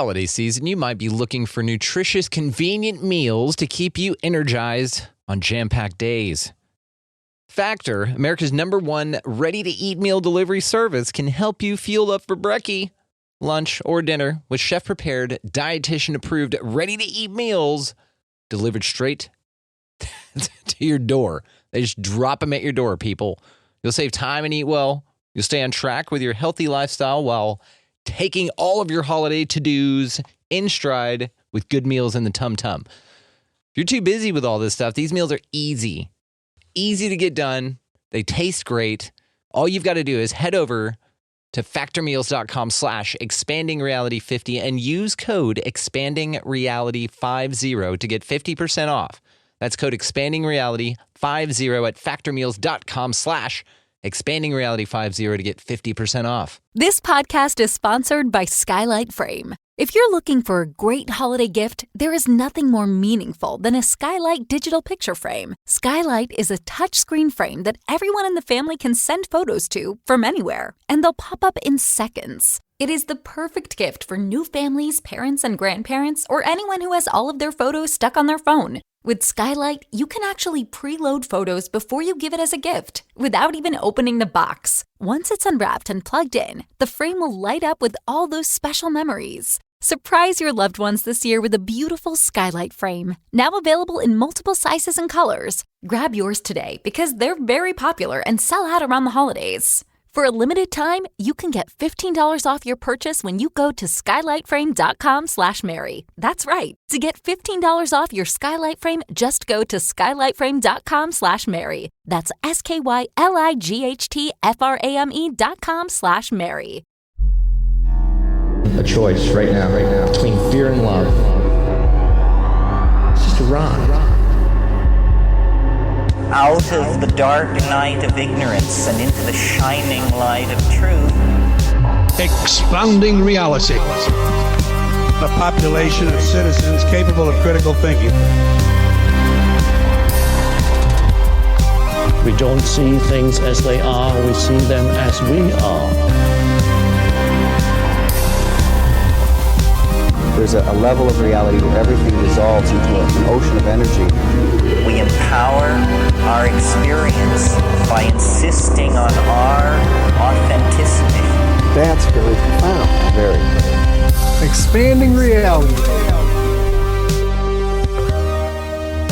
holiday season, you might be looking for nutritious, convenient meals to keep you energized on jam-packed days. Factor, America's #1 ready-to-eat meal delivery service, can help you fuel up for brekkie, lunch, or dinner with chef-prepared, dietitian-approved, ready-to-eat meals delivered straight to your door. They just drop them at your door, people. You'll save time and eat well. You'll stay on track with your healthy lifestyle while taking all of your holiday to-dos in stride with good meals in the tum-tum. If you're too busy with all this stuff, these meals are easy to get done. They taste great. All you've got to do is head over to factormeals.com/expandingreality50 and use code expandingreality50 to get 50% off. That's code expandingreality50 at factormeals.com/expandingreality50 to get 50% off. This podcast is sponsored by Skylight Frame. If you're looking for a great holiday gift, there is nothing more meaningful than a Skylight digital picture frame. Skylight is a touchscreen frame that everyone in the family can send photos to from anywhere, and they'll pop up in seconds. It is the perfect gift for new families, parents, and grandparents, or anyone who has all of their photos stuck on their phone. With Skylight, you can actually preload photos before you give it as a gift, without even opening the box. Once it's unwrapped and plugged in, the frame will light up with all those special memories. Surprise your loved ones this year with a beautiful Skylight frame, now available in multiple sizes and colors. Grab yours today because they're very popular and sell out around the holidays. For a limited time, you can get $15 off your purchase when you go to skylightframe.com/Mary. That's right. To get $15 off your Skylight frame, just go to skylightframe.com/Mary. That's SKYLIGHTFRAME.com/Mary. A choice right now, between fear and love. It's just a rock. Out of the dark night of ignorance and into the shining light of truth. Expanding reality. A population of citizens capable of critical thinking. We don't see things as they are, we see them as we are. There's a level of reality where everything dissolves into an ocean of energy. We empower our experience by insisting on our authenticity. That's very profound. Very. Expanding reality.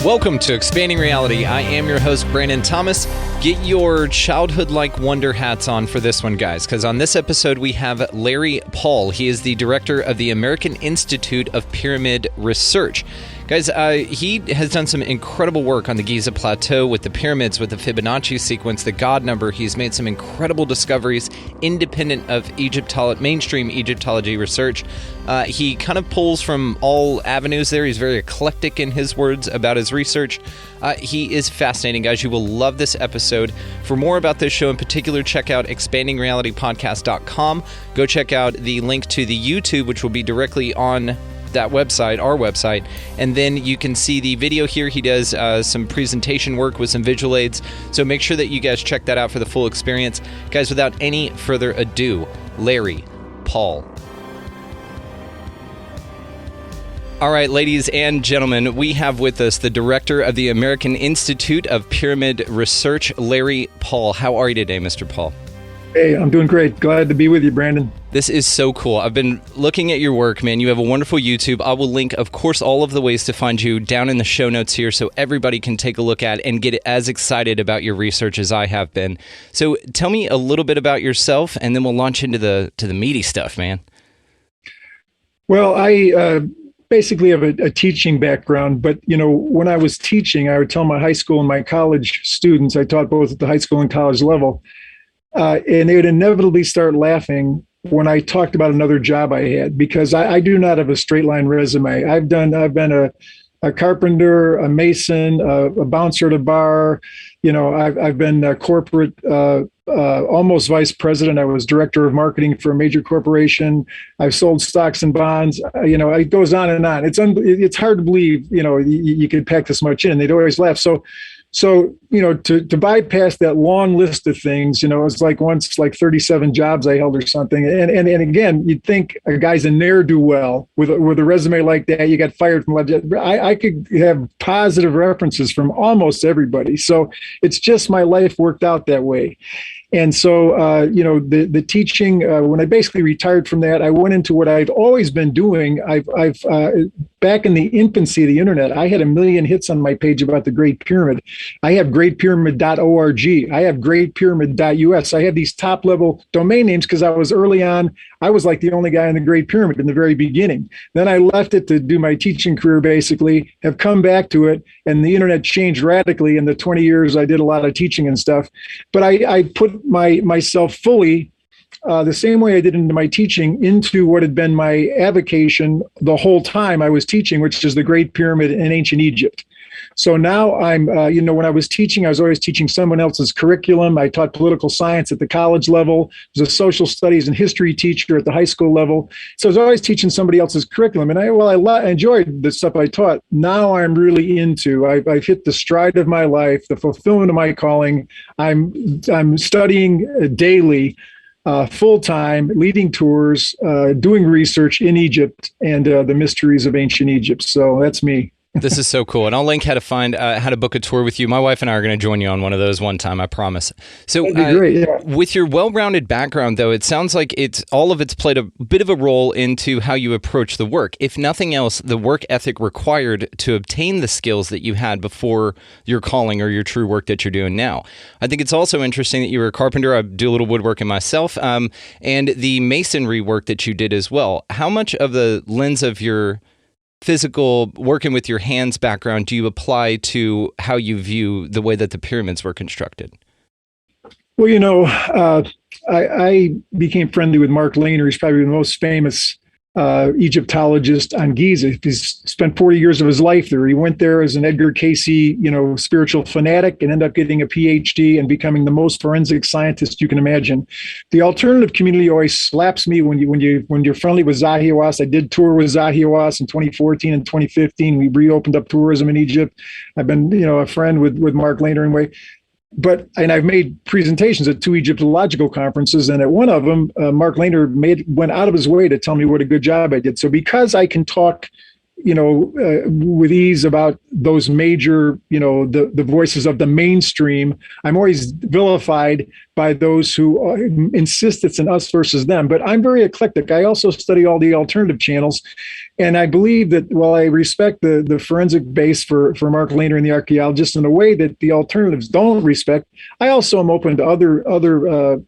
Welcome to Expanding Reality. I am your host, Brandon Thomas. Get your childhood-like wonder hats on for this one, guys, because on this episode we have Larry Pahl. He is the director of the American Institute of Pyramid Research. Guys, he has done some incredible work on the Giza Plateau with the pyramids, with the Fibonacci sequence, the God number. He's made some incredible discoveries independent of mainstream Egyptology research. He kind of pulls from all avenues there. He's very eclectic in his words about his research. He is fascinating, guys. You will love this episode. For more about this show in particular, check out expandingrealitypodcast.com. Go check out the link to the YouTube, which will be directly on that website, our website, and then you can see the video here. He does some presentation work with some visual aids, so make sure that you guys check that out for the full experience. Guys, without any further ado, Larry Pahl. All right, ladies and gentlemen, we have with us the director of the American Institute of Pyramid Research, Larry Pahl. How are you today, Mr. Pahl? Hey, I'm doing great. Glad to be with you, Brandon. This is so cool. I've been looking at your work, man. You have a wonderful YouTube. I will link, of course, all of the ways to find you down in the show notes here so everybody can take a look at and get as excited about your research as I have been. So tell me a little bit about yourself, and then we'll launch into the meaty stuff, man. Well, I basically have a teaching background, but, when I was teaching, I would tell my high school and my college students, I taught both at the high school and college level, and they would inevitably start laughing when I talked about another job I had, because I do not have a straight line resume. I've been a carpenter, a mason, a bouncer at a bar. I've been a corporate, almost vice president. I was director of marketing for a major corporation. I've sold stocks and bonds. It goes on and on. It's hard to believe, you could pack this much in. They'd always laugh. So So, to bypass that long list of things, it was like once like 37 jobs I held or something. And again, you'd think a guy's a ne'er-do-well with a resume like that. You got fired from I could have positive references from almost everybody. So it's just my life worked out that way. And so, the teaching, when I basically retired from that, I went into what I've always been doing. I've back in the infancy of the internet, I had 1 million hits on my page about the Great Pyramid. I have greatpyramid.org. I have greatpyramid.us. I have these top level domain names because I was early on. I was like the only guy in the Great Pyramid in the very beginning. Then I left it to do my teaching career, basically, have come back to it, and the internet changed radically in the 20 years I did a lot of teaching and stuff. But I put myself fully the same way I did into my teaching into what had been my avocation the whole time I was teaching, which is the Great Pyramid in ancient Egypt. So now I'm, when I was teaching, I was always teaching someone else's curriculum. I taught political science at the college level. I was a social studies and history teacher at the high school level. So I was always teaching somebody else's curriculum. And I enjoyed the stuff I taught. Now I'm really into, I've hit the stride of my life, the fulfillment of my calling. I'm studying daily, full-time, leading tours, doing research in Egypt and the mysteries of ancient Egypt. So that's me. This is so cool. And I'll link how to book a tour with you. My wife and I are going to join you on one of those one time, I promise. So that'd be great, yeah. With your well-rounded background, though, it sounds like all of it's played a bit of a role into how you approach the work. If nothing else, the work ethic required to obtain the skills that you had before your calling or your true work that you're doing now. I think it's also interesting that you were a carpenter. I do a little woodworking myself, and the masonry work that you did as well. How much of the lens of your physical working with your hands background do you apply to how you view the way that the pyramids were constructed? Well, I became friendly with Mark Lehner. He's probably the most famous Egyptologist on Giza. He's spent 40 years of his life there. He went there as an Edgar Cayce, spiritual fanatic, and ended up getting a PhD and becoming the most forensic scientist you can imagine. The alternative community always slaps me when you're friendly with Zahi Hawass. I did tour with Zahi Hawass in 2014 and 2015. We reopened up tourism in Egypt. I've been, a friend with Mark Lehner anyway. And I've made presentations at 2 Egyptological conferences, and at one of them, Mark Lehner went out of his way to tell me what a good job I did. So because I can talk, with ease about those major, the voices of the mainstream, I'm always vilified by those who insist it's an us versus them. But I'm very eclectic. I also study all the alternative channels. And I believe that while I respect the forensic base for Mark Lehner and the archaeologists in a way that the alternatives don't respect, I also am open to other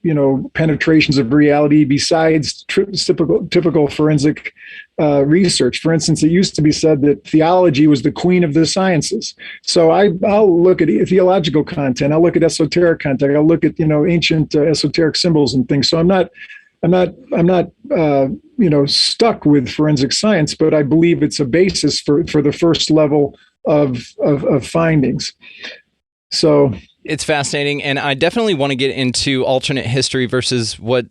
penetrations of reality besides typical forensic research. For instance, it used to be said that theology was the queen of the sciences. So I'll look at theological content. I'll look at esoteric content. I'll look at ancient esoteric symbols and things. So I'm not stuck with forensic science, but I believe it's a basis for the first level of findings. So it's fascinating, and I definitely want to get into alternate history versus what's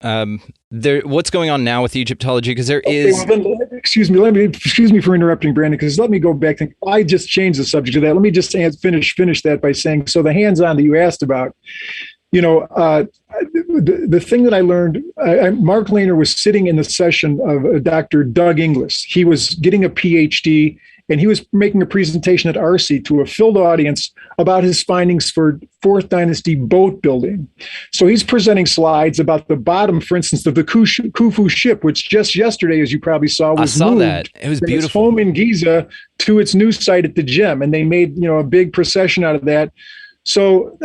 going on now with Egyptology, because there is. Excuse me for interrupting, Brandon, because let me go back. I just changed the subject of that. Let me just finish that by saying, so the hands-on that you asked about. The thing that I learned, Mark Lehner was sitting in the session of Dr. Doug Inglis. He was getting a PhD, and he was making a presentation at RC to a filled audience about his findings for 4th Dynasty boat building. So he's presenting slides about the bottom, for instance, of the Khufu ship, which just yesterday, as you probably saw, was moved. That. It was beautiful. Its home in Giza to its new site at the Gem, and they made a big procession out of that. So,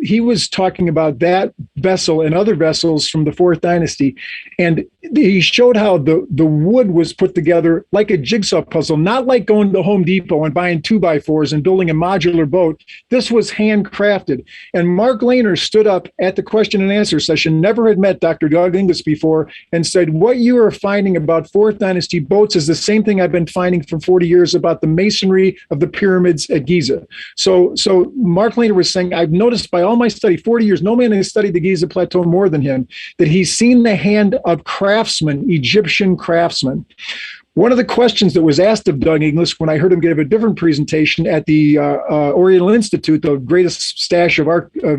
he was talking about that vessel and other vessels from the 4th Dynasty. And he showed how the wood was put together like a jigsaw puzzle, not like going to Home Depot and buying 2x4s and building a modular boat. This was handcrafted. And Mark Lehner stood up at the question and answer session, never had met Dr. Doug Inglis before, and said, what you are finding about 4th Dynasty boats is the same thing I've been finding for 40 years about the masonry of the pyramids at Giza. So Mark Lehner was saying, I've noticed by all my study, 40 years, no man has studied the Giza Plateau more than him, that he's seen the hand of craftsmen, Egyptian craftsmen. One of the questions that was asked of Doug Inglis when I heard him give a different presentation at the Oriental Institute, the greatest stash of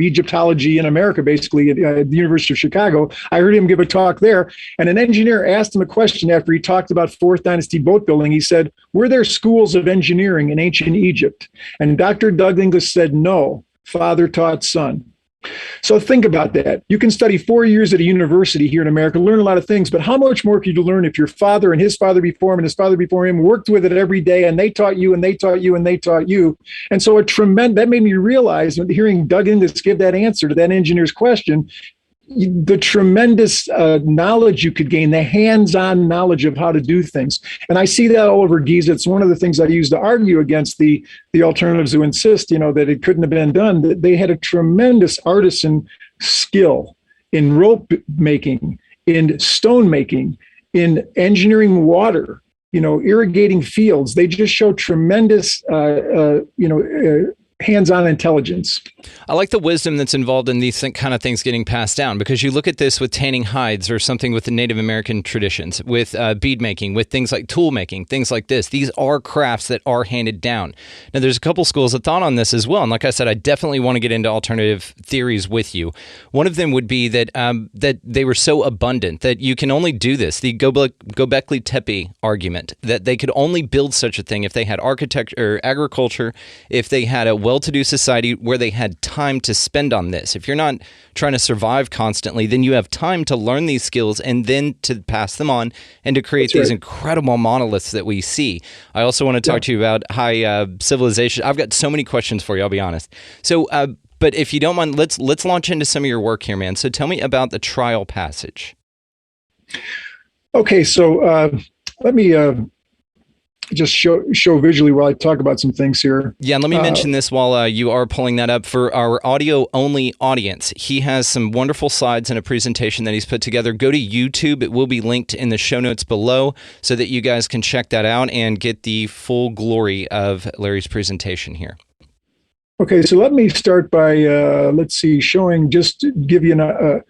Egyptology in America, basically at the University of Chicago, I heard him give a talk there. And an engineer asked him a question after he talked about Fourth Dynasty boat building. He said, "Were there schools of engineering in ancient Egypt?" And Dr. Doug Inglis said, "No, father taught son." So think about that. You can study 4 years at a university here in America, learn a lot of things, but how much more can you learn if your father and his father before him and his father before him worked with it every day, and they taught you and they taught you and they taught you? And so that made me realize, hearing Doug Inglis give that answer to that engineer's question, the tremendous knowledge you could gain, the hands-on knowledge of how to do things. And I see that all over Giza. It's one of the things I use to argue against the alternatives who insist, that it couldn't have been done. That they had a tremendous artisan skill in rope making, in stone making, in engineering water, irrigating fields. They just show tremendous, hands-on intelligence. I like the wisdom that's involved in these kind of things getting passed down, because you look at this with tanning hides or something with the Native American traditions, with bead making, with things like tool making, things like this. These are crafts that are handed down. Now, there's a couple schools of thought on this as well. And like I said, I definitely want to get into alternative theories with you. One of them would be that that they were so abundant that you can only do this. The Göbekli Tepe argument, that they could only build such a thing if they had architecture or agriculture, if they had a well-to-do society where they had time to spend on this. If you're not trying to survive constantly, then you have time to learn these skills and then to pass them on and to create these incredible monoliths that we see. I also want to talk to you about high civilization. I've got so many questions for you, I'll be honest. So, but if you don't mind, let's launch into some of your work here, man. So tell me about the trial passage. Okay, so let me just show visually while I talk about some things here. Yeah, and let me mention this while you are pulling that up. For our audio-only audience, he has some wonderful slides and a presentation that he's put together. Go to YouTube. It will be linked in the show notes below so that you guys can check that out and get the full glory of Larry's presentation here. Okay, so let me start by, showing, just to give you a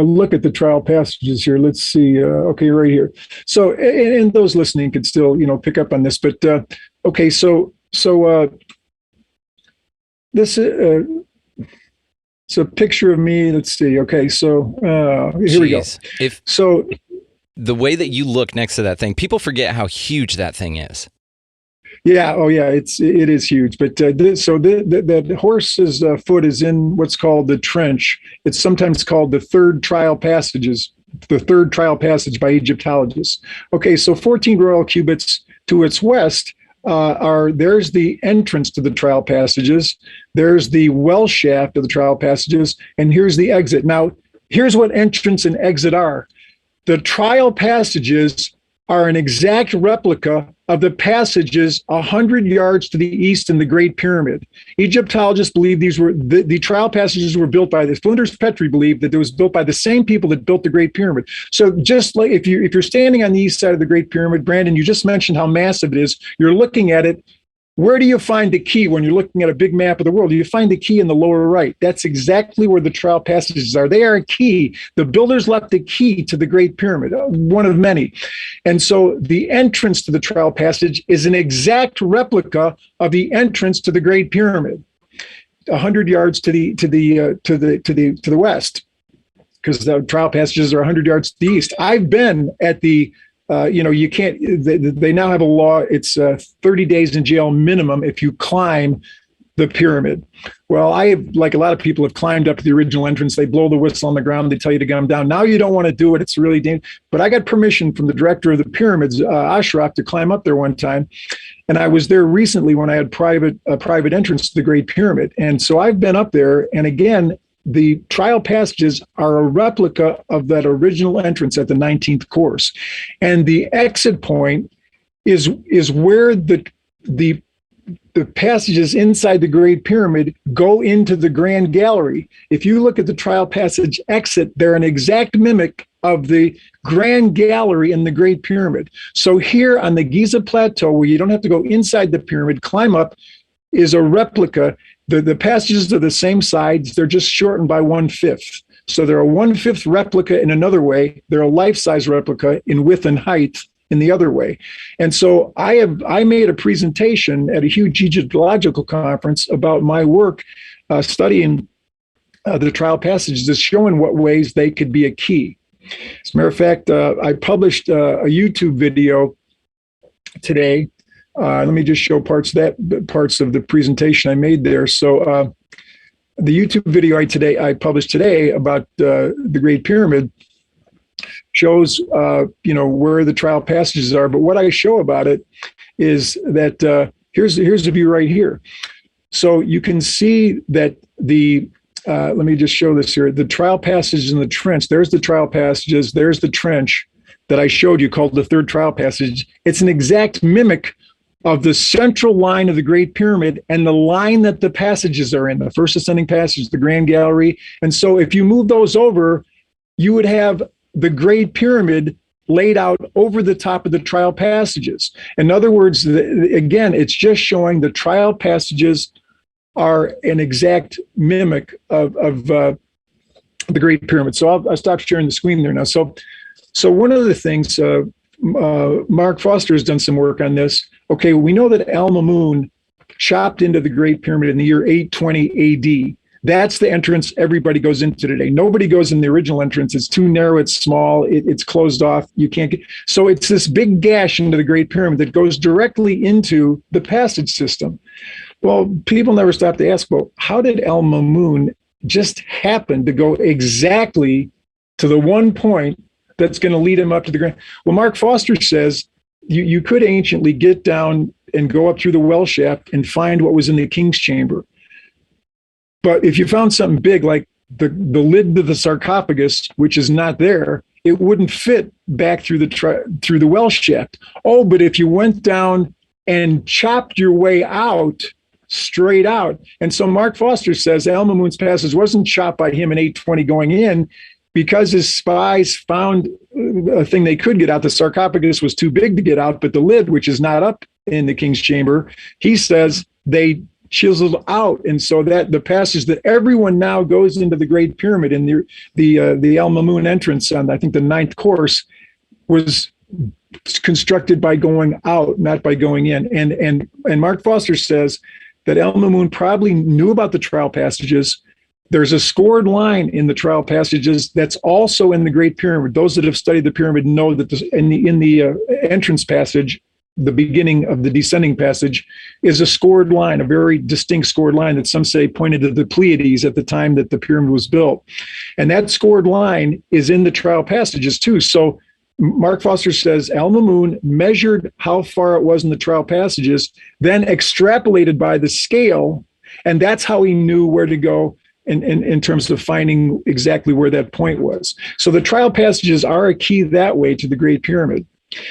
look at the trial passages here. Let's see. Okay, right here. So, and those listening could still, pick up on this. But okay, so this it's a picture of me. Let's see. Okay, so here we go. So the way that you look next to that thing, people forget how huge that thing is. Yeah. Oh, yeah. It is huge. But the horse's foot is in what's called the trench. It's sometimes called the third trial passage by Egyptologists. Okay. So 14 royal cubits to its west there's the entrance to the trial passages. There's the well shaft of the trial passages, and here's the exit. Now, here's what entrance and exit are. The trial passages are an exact replica of the passages 100 yards to the east in the Great Pyramid. Egyptologists believe these were the trial passages were built by Flinders Petrie believed that it was built by the same people that built the Great Pyramid. So just like if you're standing on the east side of the Great Pyramid, Brandon, you just mentioned how massive it is. You're looking at it. Where do you find the key when you're looking at a big map of the world? You find the key in the lower right. That's exactly where the trial passages are. They are a key. The builders left a key to the Great Pyramid, one of many. And so the entrance to the trial passage is an exact replica of the entrance to the Great Pyramid, 100 yards to the west, because the trial passages are 100 yards to the east. I've been at the you can't, they now have a law. It's 30 days in jail minimum if you climb the pyramid. Well, like a lot of people, have climbed up to the original entrance. They blow the whistle on the ground. They tell you to come down. Now you don't want to do it. It's really dangerous. But I got permission from the director of the pyramids, Ashraf, to climb up there one time. And I was there recently when I had a private entrance to the Great Pyramid. And so I've been up there. And again, the trial passages are a replica of that original entrance at the 19th course. And the exit point is where the passages inside the Great Pyramid go into the Grand Gallery. If you look at the trial passage exit, they're an exact mimic of the Grand Gallery in the Great Pyramid. So here on the Giza Plateau, where you don't have to go inside the pyramid, climb up, is a replica. The passages are the same sides. They're just shortened by 1/5. So they're a 1/5 replica in another way. They're a life-size replica in width and height in the other way. And so I made a presentation at a huge Egyptological conference about my work studying the trial passages, is showing what ways they could be a key. As a matter of fact, I published a YouTube video today. Let me just show parts of the presentation I made there. So the YouTube video I published today about the Great Pyramid shows where the trial passages are. But what I show about it is that here's the view right here. So you can see that let me just show this here. The trial passages in the trench. There's the trial passages. There's the trench that I showed you called the third trial passage. It's an exact mimic of the central line of the Great Pyramid and the line that the passages are in, the first ascending passage, the Grand Gallery. And so if you move those over, you would have the Great Pyramid laid out over the top of the trial passages. In other words, again, it's just showing the trial passages are an exact mimic of the Great Pyramid. So I'll stop sharing the screen there now. So one of the things, Mark Foster has done some work on this. Okay, we know that Al-Mamun chopped into the Great Pyramid in the year 820 AD. That's the entrance everybody goes into today. Nobody goes in the original entrance. It's too narrow, it's small, it's closed off. You can't get, so it's this big gash into the Great Pyramid that goes directly into the passage system. Well, people never stop to ask, well, how did Al-Mamun just happen to go exactly to the one point that's going to lead him up to the Grand? Well, Mark Foster says you could anciently get down and go up through the well shaft and find what was in the king's chamber. But if you found something big like the lid to the sarcophagus, which is not there, it wouldn't fit back through the well shaft. Oh, but if you went down and chopped your way out, straight out. And so Mark Foster says Al-Mamun's passage wasn't chopped by him in 820 going in because his spies found a thing they could get out. The sarcophagus was too big to get out, but the lid, which is not up in the king's chamber, he says they chiseled out. And so that the passage that everyone now goes into the Great Pyramid in the Al-Mamun entrance on, I think, the 9th course was constructed by going out, not by going in. And Mark Foster says that Al-Mamun probably knew about the trial passages. There's a scored line in the trial passages that's also in the Great Pyramid. Those that have studied the pyramid know that in the entrance passage, the beginning of the descending passage, is a scored line, a very distinct scored line that some say pointed to the Pleiades at the time that the pyramid was built. And that scored line is in the trial passages too. So Mark Foster says Al-Mamun measured how far it was in the trial passages, then extrapolated by the scale, and that's how he knew where to go in terms of finding exactly where that point was. So the trial passages are a key that way to the Great Pyramid.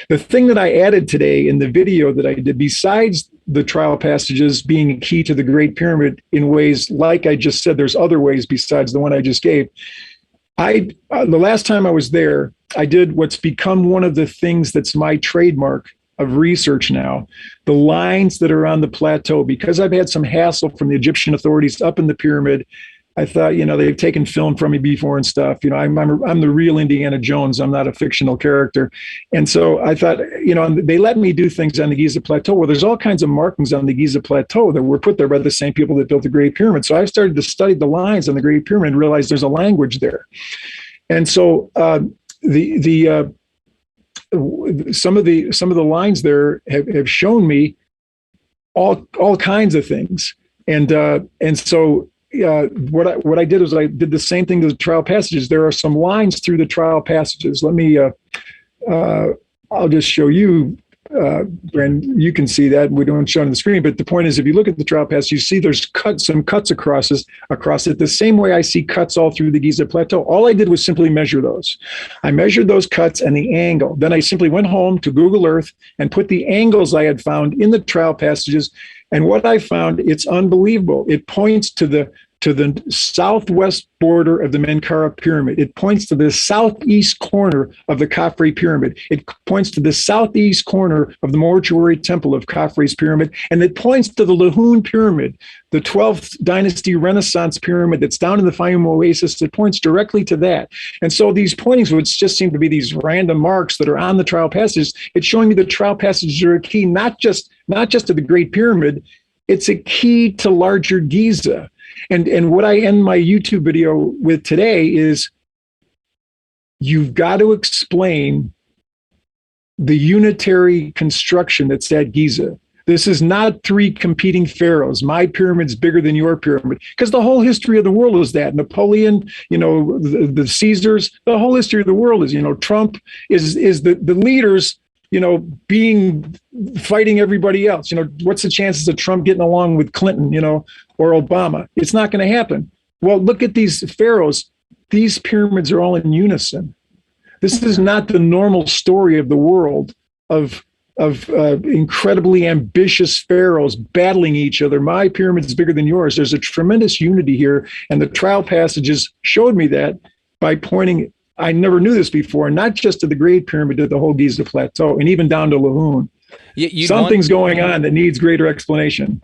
The thing that I added today in the video that I did, besides the trial passages being a key to the Great Pyramid in ways like I just said, there's other ways besides the one I just gave. The last time I was there, I did what's become one of the things that's my trademark of research now, the lines that are on the plateau. Because I've had some hassle from the Egyptian authorities up in the pyramid, I thought, they've taken film from me before and stuff. I'm the real Indiana Jones. I'm not a fictional character. And so I thought, they let me do things on the Giza Plateau. Well, there's all kinds of markings on the Giza Plateau that were put there by the same people that built the Great Pyramid. So I started to study the lines on the Great Pyramid and realized there's a language there. And so some of the lines there have shown me all kinds of things. And so what I did was I did the same thing to the trial passages. There are some lines through the trial passages. Let me, I'll just show you, Brandon, you can see that. We don't show it on the screen, but the point is, if you look at the trial passage, you see there's some cuts across it the same way I see cuts all through the Giza Plateau. All I did was simply measure those. I measured those cuts and the angle. Then I simply went home to Google Earth and put the angles I had found in the trial passages. And what I found, it's unbelievable. It points to to the southwest border of the Menkaure Pyramid. It points to the southeast corner of the Khafre Pyramid. It points to the southeast corner of the mortuary temple of Khafre's pyramid. And it points to the Lahoun Pyramid, the 12th dynasty Renaissance pyramid that's down in the Fayum Oasis. It points directly to that. And so these pointings, which just seem to be these random marks that are on the trial passages, it's showing me the trial passages are a key, not just to the Great Pyramid, it's a key to larger Giza. And what I end my YouTube video with today is you've got to explain the unitary construction that's at Giza. This is not three competing pharaohs. My pyramid's bigger than your pyramid, because the whole history of the world is that. Napoleon, the Caesars, the whole history of the world is, Trump is the leaders, fighting everybody else. What's the chances of Trump getting along with Clinton, or Obama? It's not going to happen. Well, look at these pharaohs. These pyramids are all in unison. This is not the normal story of the world of incredibly ambitious pharaohs battling each other. My pyramid's bigger than yours. There's a tremendous unity here. And the trial passages showed me that by pointing, I never knew this before, not just to the Great Pyramid, to the whole Giza Plateau, and even down to Lahoun. Something's going on that needs greater explanation.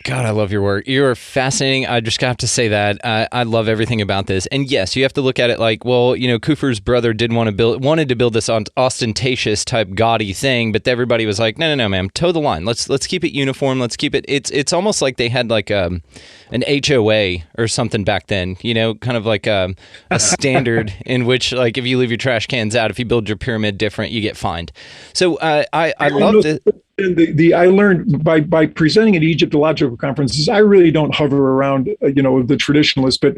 God, I love your work. You're fascinating. I just have to say that. I love everything about this. And yes, you have to look at it like, well, Khufu's brother wanted to build this ostentatious type gaudy thing, but everybody was like, no, ma'am, toe the line. Let's keep it uniform. Let's keep it. It's almost like they had like an HOA or something back then. Kind of like a standard in which, like, if you leave your trash cans out, if you build your pyramid different, you get fined. So I love it. I learned by presenting at Egyptological conferences, I really don't hover around, the traditionalists, but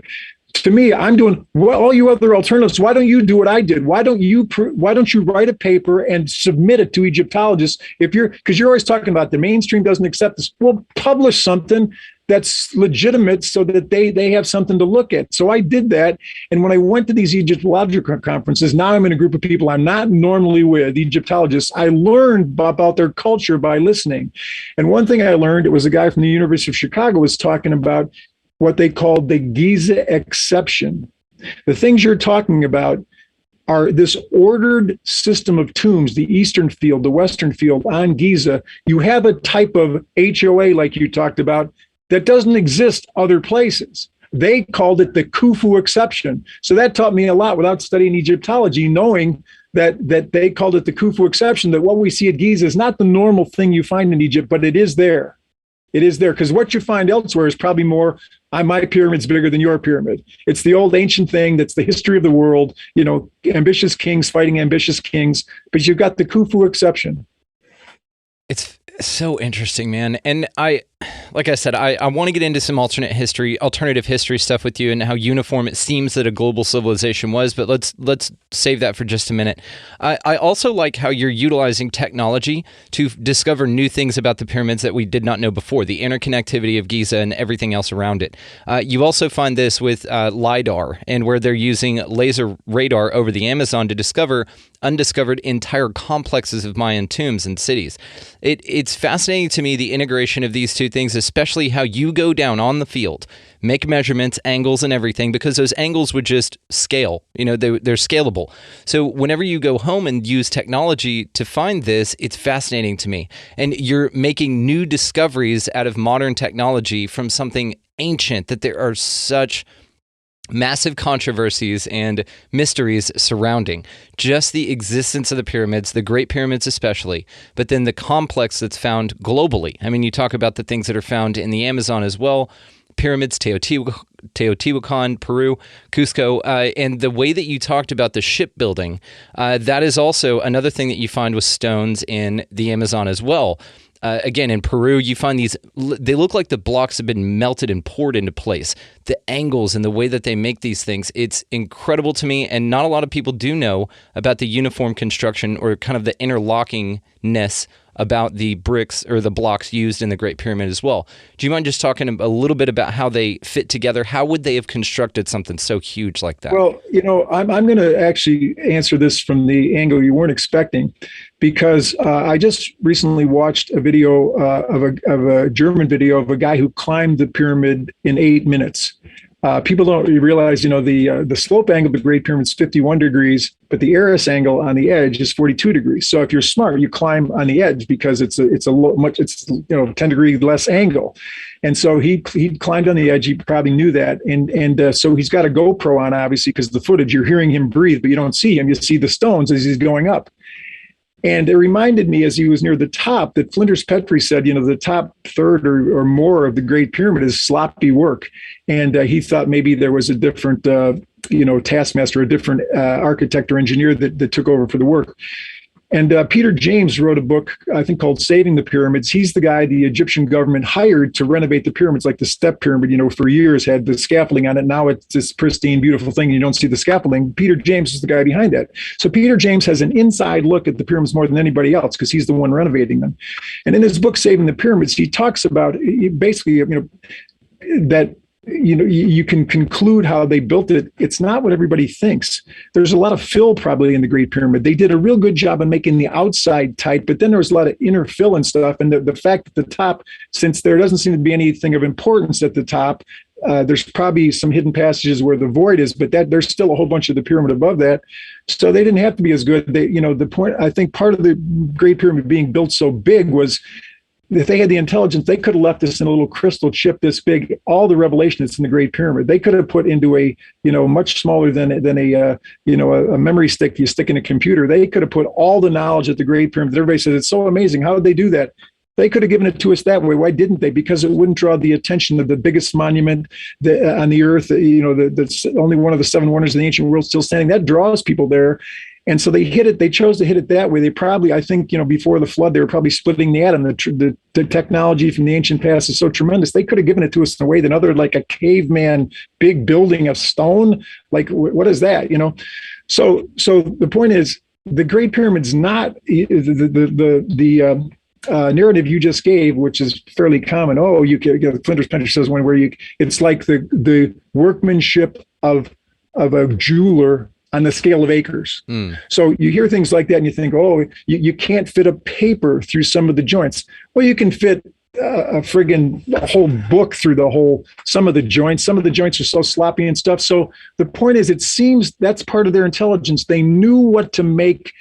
to me, I'm doing all you other alternatives. Why don't you do what I did? Why don't you write a paper and submit it to Egyptologists? Because you're always talking about the mainstream doesn't accept this. Well, publish something that's legitimate so that they have something to look at. So I did that. And when I went to these Egyptological conferences, now I'm in a group of people I'm not normally with, Egyptologists. I learned about their culture by listening. And one thing I learned, it was a guy from the University of Chicago was talking about what they called the Giza exception. The things you're talking about are this ordered system of tombs, the eastern field, the western field on Giza. You have a type of HOA, like you talked about, that doesn't exist other places. They called it the Khufu exception. So that taught me a lot without studying Egyptology, knowing that they called it the Khufu exception, that what we see at Giza is not the normal thing you find in Egypt, but it is there. It is there, because what you find elsewhere is probably more, my pyramid's bigger than your pyramid. It's the old ancient thing that's the history of the world, ambitious kings fighting ambitious kings, but you've got the Khufu exception. It's so interesting, man. And like I said, I want to get into some alternative history stuff with you and how uniform it seems that a global civilization was, but let's save that for just a minute. I also like how you're utilizing technology to discover new things about the pyramids that we did not know before, the interconnectivity of Giza and everything else around it. You also find this with LiDAR, and where they're using laser radar over the Amazon to discover undiscovered entire complexes of Mayan tombs and cities. It's fascinating to me, the integration of these two things, especially how you go down on the field, make measurements, angles, and everything, because those angles would just scale. They're scalable. So whenever you go home and use technology to find this, it's fascinating to me. And you're making new discoveries out of modern technology from something ancient that there are such massive controversies and mysteries surrounding just the existence of the pyramids, the Great Pyramids especially, but then the complex that's found globally. I mean, you talk about the things that are found in the Amazon as well, pyramids, Teotihuacan, Peru, Cusco, and the way that you talked about the shipbuilding, that is also another thing that you find with stones in the Amazon as well. Again, in Peru, you find these, they look like the blocks have been melted and poured into place. The angles and the way that they make these things, it's incredible to me, and not a lot of people do know about the uniform construction or kind of the interlockingness about the bricks or the blocks used in the Great Pyramid as well. Do you mind just talking a little bit about how they fit together? How would they have constructed something so huge like that? Well, I'm going to actually answer this from the angle you weren't expecting, because I just recently watched a video of a German video of a guy who climbed the pyramid in 8 minutes. People don't realize, the slope angle of the Great Pyramid is 51 degrees, but the Eris angle on the edge is 42 degrees. So if you're smart, you climb on the edge because it's 10 degree less angle. And so he climbed on the edge. He probably knew that. And so he's got a GoPro on, obviously, because the footage, you're hearing him breathe, but you don't see him. You see the stones as he's going up. And it reminded me, as he was near the top, that Flinders Petrie said, the top third or more of the Great Pyramid is sloppy work. And he thought maybe there was a different, taskmaster, a different architect or engineer that took over for the work. And Peter James wrote a book, I think, called Saving the Pyramids. He's the guy the Egyptian government hired to renovate the pyramids, like the Step Pyramid, for years had the scaffolding on it. Now it's this pristine, beautiful thing. And you don't see the scaffolding. Peter James is the guy behind that. So Peter James has an inside look at the pyramids more than anybody else because he's the one renovating them. And in his book, Saving the Pyramids, he talks about basically, that you can conclude how they built it. It's not what everybody thinks. There's a lot of fill probably in the Great Pyramid. They did a real good job of making the outside tight, but then there was a lot of inner fill and stuff. And the fact that the top, since there doesn't seem to be anything of importance at the top, there's probably some hidden passages where the void is, but that there's still a whole bunch of the pyramid above that. So they didn't have to be as good. The point, I think part of the Great Pyramid being built so big was, if they had the intelligence, they could have left us in a little crystal chip this big, all the revelation that's in the Great Pyramid. They could have put into a, much smaller than a memory stick you stick in a computer. They could have put all the knowledge at the Great Pyramid. Everybody says it's so amazing. How did they do that? They could have given it to us that way. Why didn't they? Because it wouldn't draw the attention of the biggest monument on the earth. That's only one of the 7 wonders of the ancient world still standing. That draws people there. And so they hit it. They chose to hit it that way. They probably, I think, before the flood, they were probably splitting the atom. The technology from the ancient past is so tremendous. They could have given it to us in a way that other, like a caveman, big building of stone. Like, what is that? So the point is, the Great Pyramid's not the narrative you just gave, which is fairly common. Oh, Flinders Petrie says one where it's like the workmanship of a jeweler on the scale of acres. So you hear things like that and you think, oh, you can't fit a paper through some of the joints. Well, you can fit a whole book through some of the joints. Some of the joints are so sloppy and stuff. So the point is, it seems that's part of their intelligence. They knew what to make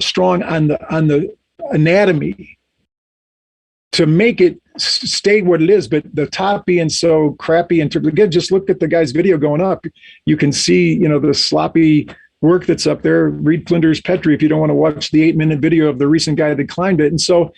strong on the anatomy to make it stay what it is, but the top being so crappy and again, just look at the guy's video going up. You can see, the sloppy work that's up there. Read Flinders Petrie if you don't want to watch the 8-minute video of the recent guy that climbed it. And so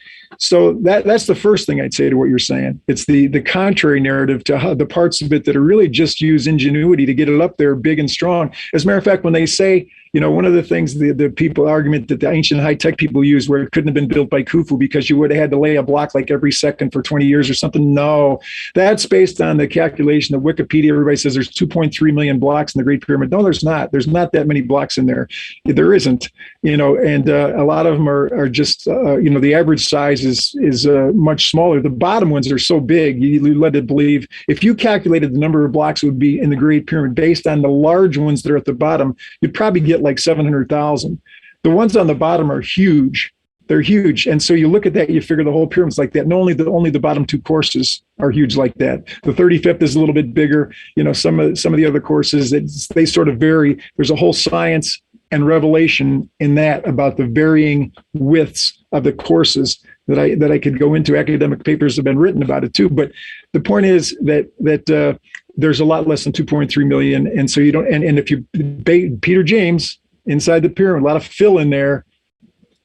that's the first thing I'd say to what you're saying. It's the contrary narrative to how the parts of it that are really just use ingenuity to get it up there big and strong. As a matter of fact, when they say, one of the things the people argument that the ancient high-tech people use where it couldn't have been built by Khufu because you would have had to lay a block like every second for 20 years or something. No, that's based on the calculation of Wikipedia. Everybody says there's 2.3 million blocks in the Great Pyramid. No, there's not. There's not that many blocks in there. There isn't, and a lot of them are just, the average size is much smaller. The bottom ones are so big, you led it believe. If you calculated the number of blocks would be in the Great Pyramid based on the large ones that are at the bottom, you'd probably get like 700,000. The ones on the bottom are huge. They're huge. And so you look at that, you figure the whole pyramid's like that. And only the bottom 2 courses are huge like that. The 35th is a little bit bigger. Some of the other courses, they sort of vary. There's a whole science and revelation in that about the varying widths of the courses that I could go into. Academic papers have been written about it too. But the point is that there's a lot less than 2.3 million. And so you don't, and if you Peter James inside the pyramid, a lot of fill in there,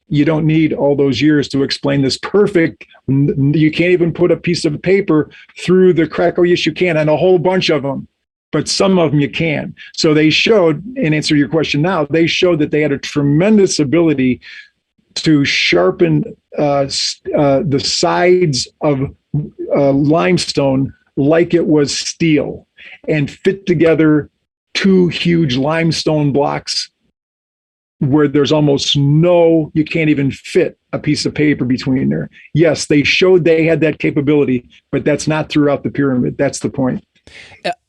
you don't need all those years to explain this perfect. You can't even put a piece of paper through the crack. Oh, yes, you can. And a whole bunch of them, but some of them you can. So they showed, in answer to your question now, they showed that they had a tremendous ability to sharpen the sides of limestone like it was steel and fit together 2 huge limestone blocks where there's almost no, you can't even fit a piece of paper between there. Yes, they showed they had that capability, but that's not throughout the pyramid. That's the point.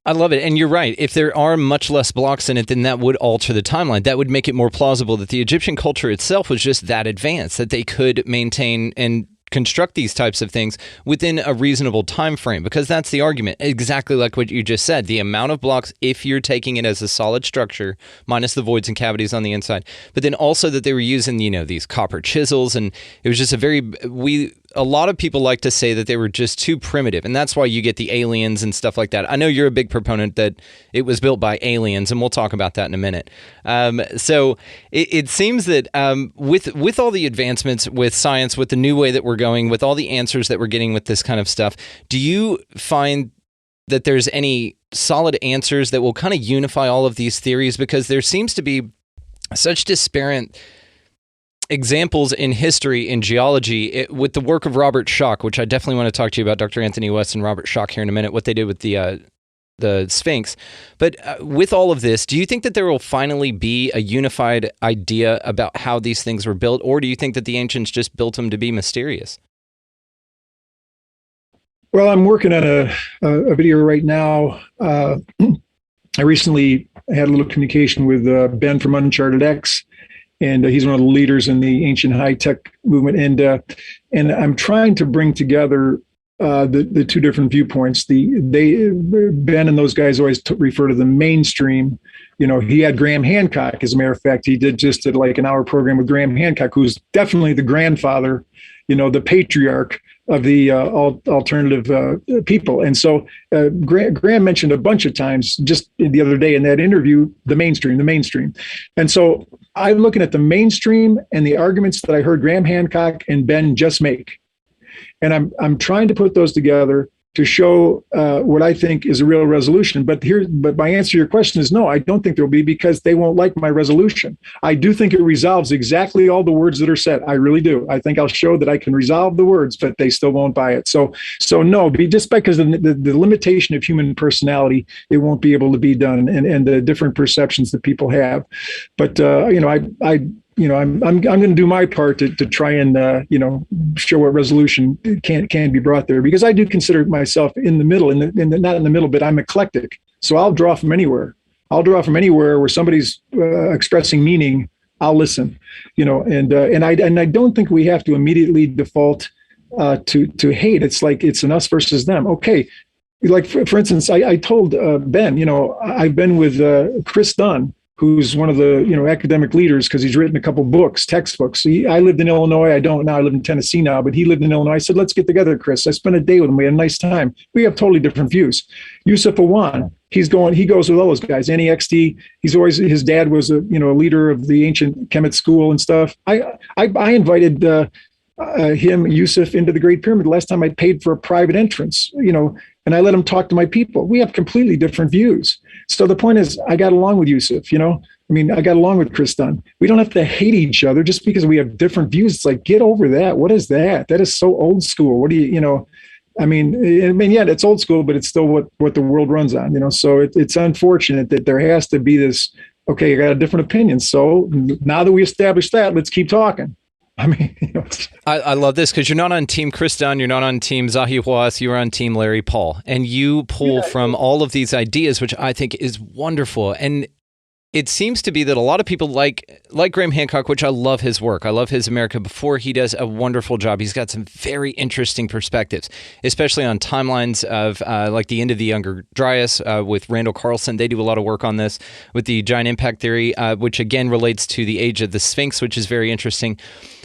I love it. And you're right. If there are much less blocks in it, then that would alter the timeline. That would make it more plausible that the Egyptian culture itself was just that advanced, that they could maintain and construct these types of things within a reasonable time frame, because that's the argument, exactly like what you just said. The amount of blocks, if you're taking it as a solid structure minus the voids and cavities on the inside, but then also that they were using these copper chisels, and it was just a lot of people like to say that they were just too primitive, and that's why you get the aliens and stuff like that. I know you're a big proponent that it was built by aliens, and we'll talk about that in a minute. So it seems that with all the advancements with science, with the new way that we're going, with all the answers that we're getting with this kind of stuff, do you find that there's any solid answers that will kind of unify all of these theories? Because there seems to be such disparate examples in history, in geology, with the work of Robert Schoch, which I definitely want to talk to you about, Dr. Anthony West and Robert Schoch here in a minute, what they did with the Sphinx. But with all of this, do you think that there will finally be a unified idea about how these things were built, or do you think that the ancients just built them to be mysterious? Well, I'm working on a video right now. I recently had a little communication with Ben from Uncharted X, and he's one of the leaders in the ancient high tech movement. And I'm trying to bring together the two different viewpoints. Ben and those guys always refer to the mainstream. He had Graham Hancock, as a matter of fact. He did like an hour program with Graham Hancock, who's definitely the grandfather, the patriarch of the alternative people. And so Graham mentioned a bunch of times just the other day in that interview, the mainstream. And so I'm looking at the mainstream and the arguments that I heard Graham Hancock and Ben just make. And I'm trying to put those together to show what I think is a real resolution. But my answer to your question is no, I don't think there'll be, because they won't like my resolution. I do think it resolves exactly all the words that are said. I really do. I think I'll show that I can resolve the words, but they still won't buy it. So no, just because of the limitation of human personality, it won't be able to be done, and the different perceptions that people have. But I'm going to do my part to try and show what resolution can be brought there, because I do consider myself in the middle, not in the middle, but I'm eclectic. So I'll draw from anywhere. Where somebody's expressing meaning. I'll listen, and I don't think we have to immediately default to hate. It's like it's an us versus them. Okay. Like for instance, I told Ben, I've been with Chris Dunn, who's one of the academic leaders, because he's written a couple books, textbooks. I lived in Illinois. I don't now. I live in Tennessee now, but he lived in Illinois. I said, let's get together, Chris. I spent a day with him. We had a nice time. We have totally different views. Yusuf Awan, he goes with all those guys. Annie XD, his dad was a leader of the ancient Kemet school and stuff. I invited him, Yusuf, into the Great Pyramid last time. I paid for a private entrance, and I let him talk to my people. We have completely different views. So the point is, I got along with Yusuf, I got along with Chris Dunn. We don't have to hate each other just because we have different views. It's like, get over that. What is that? That is so old school. What do you, yeah, it's old school, but it's still what the world runs on, So it's unfortunate that there has to be this, okay, I got a different opinion. So now that we established that, let's keep talking. I love this, because you're not on team Chris Dunn, you're not on team Zahi Hawass, you're on team Larry Pahl, and you pull from all of these ideas, which I think is wonderful. And it seems to be that a lot of people like Graham Hancock, which I love his work. I love his America Before. He does a wonderful job. He's got some very interesting perspectives, especially on timelines of like the end of the Younger Dryas with Randall Carlson. They do a lot of work on this with the giant impact theory, which again relates to the age of the Sphinx, which is very interesting.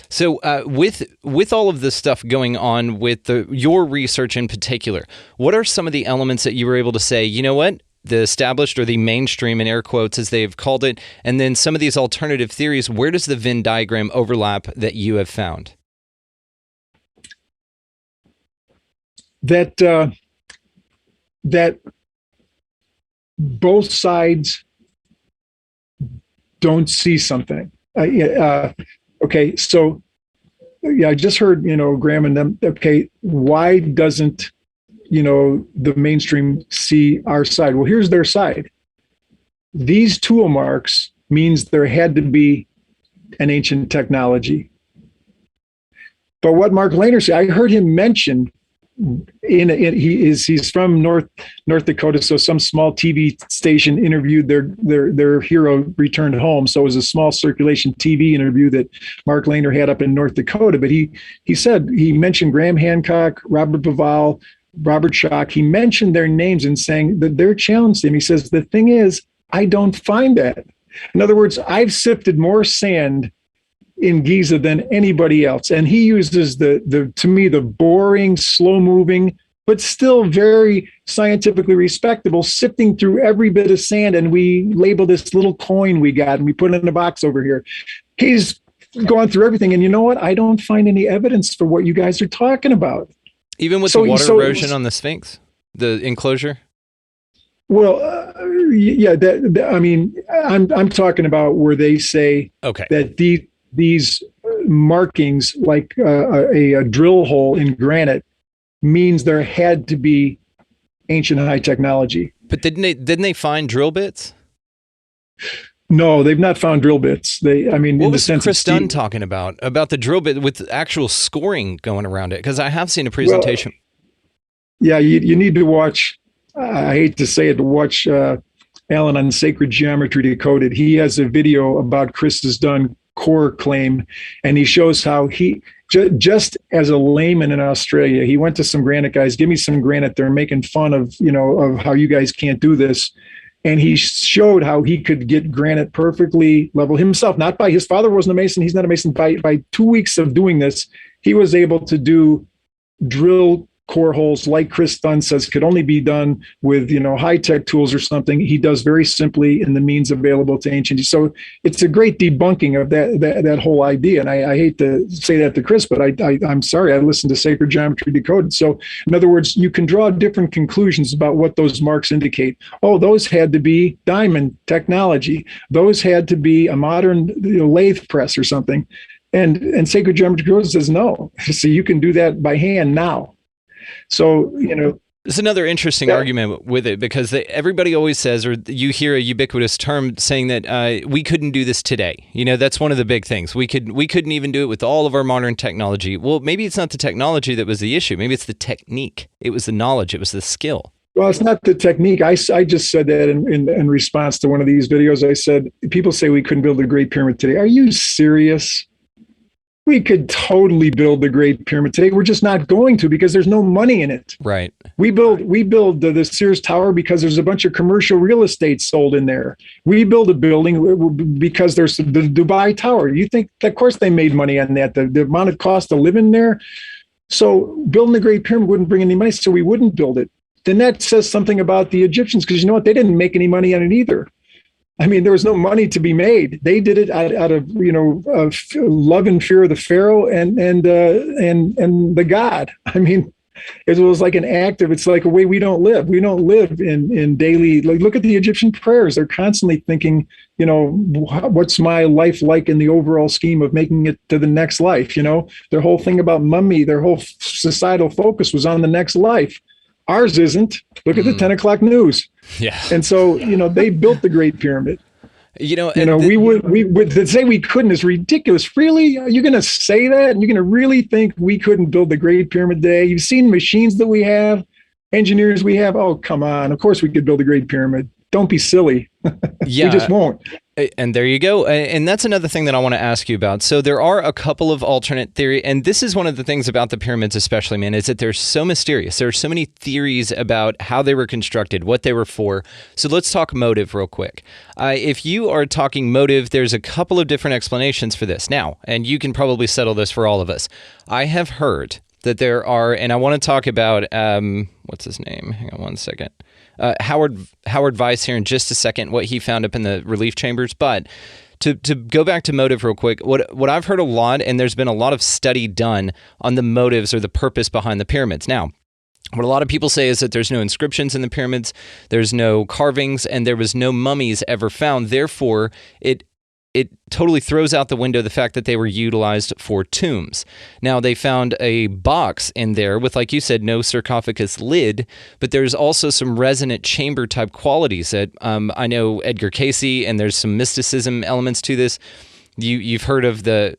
So with all of this stuff going on with your research in particular, what are some of the elements that you were able to say, you know what, the established or the mainstream, in air quotes, as they've called it, and then some of these alternative theories, where does the Venn diagram overlap that you have found? That both sides don't see something. Okay, so I just heard, Graham and them. Okay, why doesn't, the mainstream see our side? Well, here's their side. These tool marks means there had to be and ancient technology. But what Mark Lehner said, I heard him mention he's from North Dakota, so some small TV station interviewed their hero returned home. So it was a small circulation TV interview that Mark Lehner had up in North Dakota. But he said, he mentioned Graham Hancock, Robert Bauval, Robert Schoch. He mentioned their names and saying that they're challenged him. He says, the thing is, I don't find that. In other words, I've sifted more sand in Giza than anybody else. And he uses the to me, the boring, slow moving, but still very scientifically respectable, sifting through every bit of sand. And we label this little coin we got and we put it in a box over here. He's gone through everything. And you know what? I don't find any evidence for what you guys are talking about. Even with the water erosion on the Sphinx, the enclosure? Well, yeah, I mean, I'm talking about where they say that these markings, like a drill hole in granite, means there had to be ancient high technology. But didn't they find drill bits? No, they've not found drill bits. What was Chris Dunn talking about the drill bit with actual scoring going around it? Because I have seen a presentation. Well, yeah, you need to watch. I hate to say it, but watch Alan on Sacred Geometry Decoded. He has a video about Chris Dunn core claim, and he shows how he just as a layman in Australia, he went to some granite guys. Give me some granite. They're making fun of of how you guys can't do this. And he showed how he could get granite perfectly level himself, not by his father wasn't a mason. He's not a mason. By 2 weeks of doing this, he was able to do drill core holes like Chris Dunn says could only be done with high-tech tools or something. He does very simply in the means available to ancient. So it's a great debunking of that whole idea. And I hate to say that to Chris, but I'm sorry, I listened to Sacred Geometry Decoded. So in other words, you can draw different conclusions about what those marks indicate. Oh, those had to be diamond technology. Those had to be a modern lathe press or something. And Sacred Geometry Decoded says no. So you can do that by hand now. So, there's another interesting argument with it, because everybody always says, or you hear a ubiquitous term saying that we couldn't do this today. That's one of the big things. We couldn't even do it with all of our modern technology. Well, maybe it's not the technology that was the issue. Maybe it's the technique. It was the knowledge. It was the skill. Well, it's not the technique. I just said that in response to one of these videos. I said, people say we couldn't build the Great Pyramid today. Are you serious? We could totally build the Great Pyramid today. We're just not going to, because there's no money in it. Right. We build the Sears Tower because there's a bunch of commercial real estate sold in there. We build a building because there's the Dubai Tower. You think, of course, they made money on that. The amount of cost of living there. So building the Great Pyramid wouldn't bring any money, so we wouldn't build it. Then that says something about the Egyptians, because you know what? They didn't make any money on it either. I mean, there was no money to be made. They did it out of love and fear of the pharaoh and the god. I mean, it was like an act of, it's like a way we don't live. We don't live in daily. Like, look at the Egyptian prayers. They're constantly thinking, what's my life like in the overall scheme of making it to the next life? Their whole thing about mummy, their whole societal focus was on the next life. Ours isn't. Look at the 10 o'clock news. Yeah. And so, they built the Great Pyramid. We would to say we couldn't is ridiculous. Really? Are you going to say that? And you're going to really think we couldn't build the Great Pyramid today? You've seen machines that we have, engineers we have. Oh, come on. Of course we could build the Great Pyramid. Don't be silly. Yeah. We just won't. And there you go. And that's another thing that I want to ask you about. So there are a couple of alternate theories, and this is one of the things about the pyramids especially, man, is that they're so mysterious. There are so many theories about how they were constructed, what they were for. So let's talk motive real quick. If you are talking motive, there's a couple of different explanations for this. Now, and you can probably settle this for all of us. I have heard that there are, and I want to talk about, what's his name? Hang on one second. Howard Weiss here in just a second, what he found up in the relief chambers. But to go back to motive real quick, what I've heard a lot, and there's been a lot of study done on the motives or the purpose behind the pyramids. Now, what a lot of people say is that there's no inscriptions in the pyramids, there's no carvings, and there was no mummies ever found. Therefore, it totally throws out the window the fact that they were utilized for tombs. Now, they found a box in there with, like you said, no sarcophagus lid, but there's also some resonant chamber type qualities that I know Edgar Cayce, and there's some mysticism elements to this. You've heard of the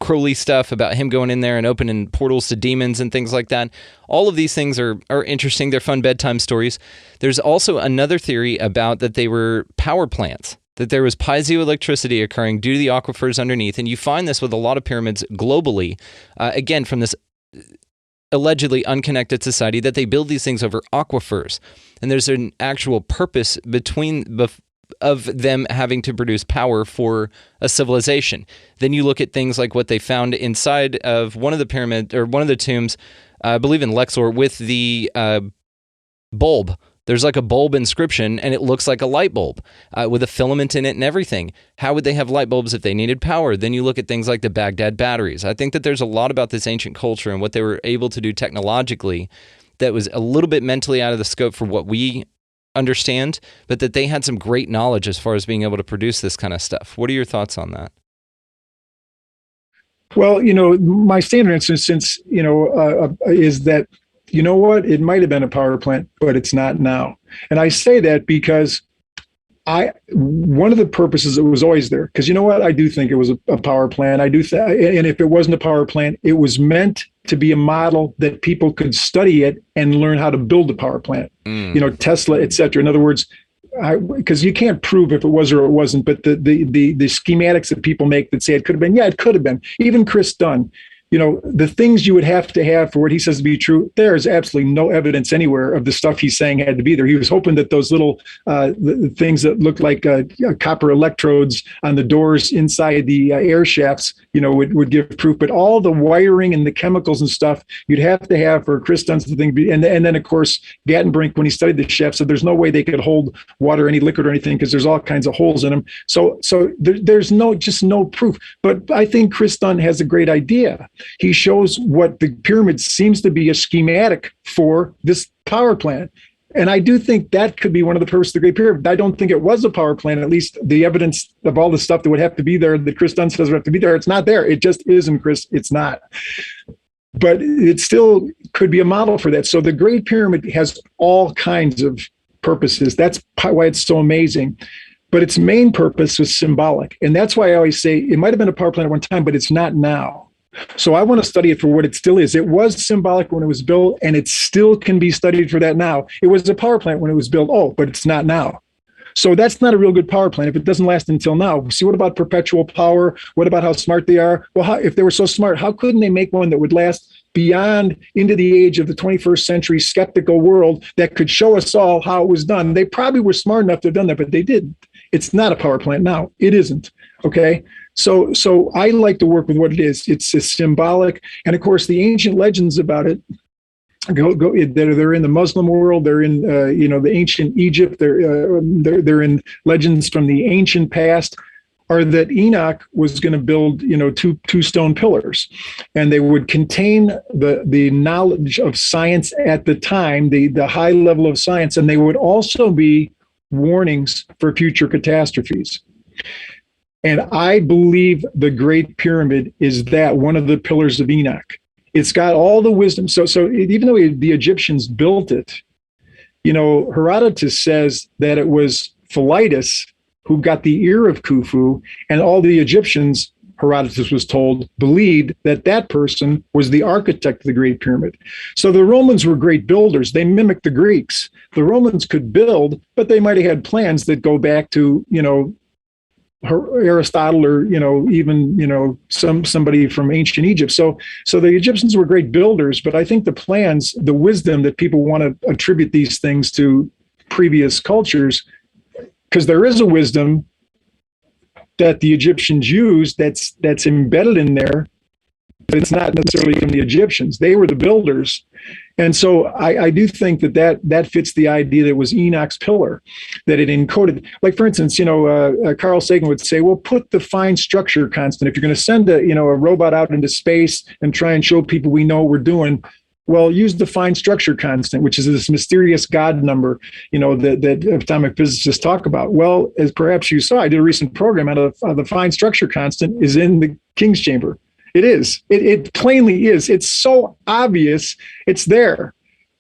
Crowley stuff about him going in there and opening portals to demons and things like that. All of these things are interesting. They're fun bedtime stories. There's also another theory about that they were power plants, that there was piezoelectricity occurring due to the aquifers underneath. And you find this with a lot of pyramids globally, again, from this allegedly unconnected society, that they build these things over aquifers. And there's an actual purpose of them having to produce power for a civilization. Then you look at things like what they found inside of one of the pyramid or one of the tombs, I believe in Luxor, with the bulb. There's like a bulb inscription, and it looks like a light bulb with a filament in it and everything. How would they have light bulbs if they needed power? Then you look at things like the Baghdad batteries. I think that there's a lot about this ancient culture and what they were able to do technologically that was a little bit mentally out of the scope for what we understand, but that they had some great knowledge as far as being able to produce this kind of stuff. What are your thoughts on that? Well, my standard answer, since, is that, you know what, it might have been a power plant, but it's not now. And I say that because one of the purposes, it was always there, because you know what, I do think it was a power plant. And if it wasn't a power plant, it was meant to be a model that people could study it and learn how to build a power plant. Tesla, et cetera. In other words, because you can't prove if it was or it wasn't, but the schematics that people make that say it could have been, yeah, it could have been. Even Chris Dunn, the things you would have to have for what he says to be true, there is absolutely no evidence anywhere of the stuff he's saying had to be there. He was hoping that those little the things that looked like copper electrodes on the doors inside the air shafts, would give proof. But all the wiring and the chemicals and stuff you'd have to have for Chris Dunn's thing. And then, of course, Gattenbrink, when he studied the shafts, said there's no way they could hold water, any liquid or anything, because there's all kinds of holes in them. So there's no proof. But I think Chris Dunn has a great idea. He shows what the pyramid seems to be a schematic for this power plant. And I do think that could be one of the purposes of the Great Pyramid. I don't think it was a power plant, at least the evidence of all the stuff that would have to be there, that Chris Dunn says would have to be there. It's not there. It just isn't, Chris. It's not. But it still could be a model for that. So the Great Pyramid has all kinds of purposes. That's why it's so amazing. But its main purpose was symbolic. And that's why I always say it might have been a power plant at one time, but it's not now. So I want to study it for what it still is. It was symbolic when it was built, and it still can be studied for that now. It was a power plant when it was built, but it's not now. So that's not a real good power plant if it doesn't last until now. See, what about perpetual power? What about how smart they are? Well, if they were so smart, how couldn't they make one that would last beyond into the age of the 21st century skeptical world that could show us all how it was done? They probably were smart enough to have done that, but they didn't. It's not a power plant now. It isn't. Okay. So I like to work with what it is. It's symbolic. And of course, the ancient legends about it they're in the Muslim world. They're in, the ancient Egypt. They're in legends from the ancient past, are that Enoch was going to build, two stone pillars, and they would contain the knowledge of science at the time, the high level of science, and they would also be warnings for future catastrophes. And I believe the Great Pyramid is that one of the pillars of Enoch. It's got all the wisdom. So even though the Egyptians built it, Herodotus says that it was Philetus who got the ear of Khufu, and all the Egyptians, Herodotus was told, believed that person was the architect of the Great Pyramid. So the Romans were great builders. They mimicked the Greeks. The Romans could build, but they might have had plans that go back to, Aristotle or even somebody from ancient Egypt. So the Egyptians were great builders, but I think the plans, the wisdom that people want to attribute these things to previous cultures, because there is a wisdom that the Egyptians used that's embedded in there, but it's not necessarily from the Egyptians. They were the builders. And so I do think that fits the idea that it was Enoch's pillar, that it encoded. Like, for instance, Carl Sagan would say, well, put the fine structure constant. If you're going to send a robot out into space and try and show people we know what we're doing, well, use the fine structure constant, which is this mysterious God number, that atomic physicists talk about. Well, as perhaps you saw, I did a recent program out of the fine structure constant is in the King's Chamber. It is. It plainly is. It's so obvious. It's there.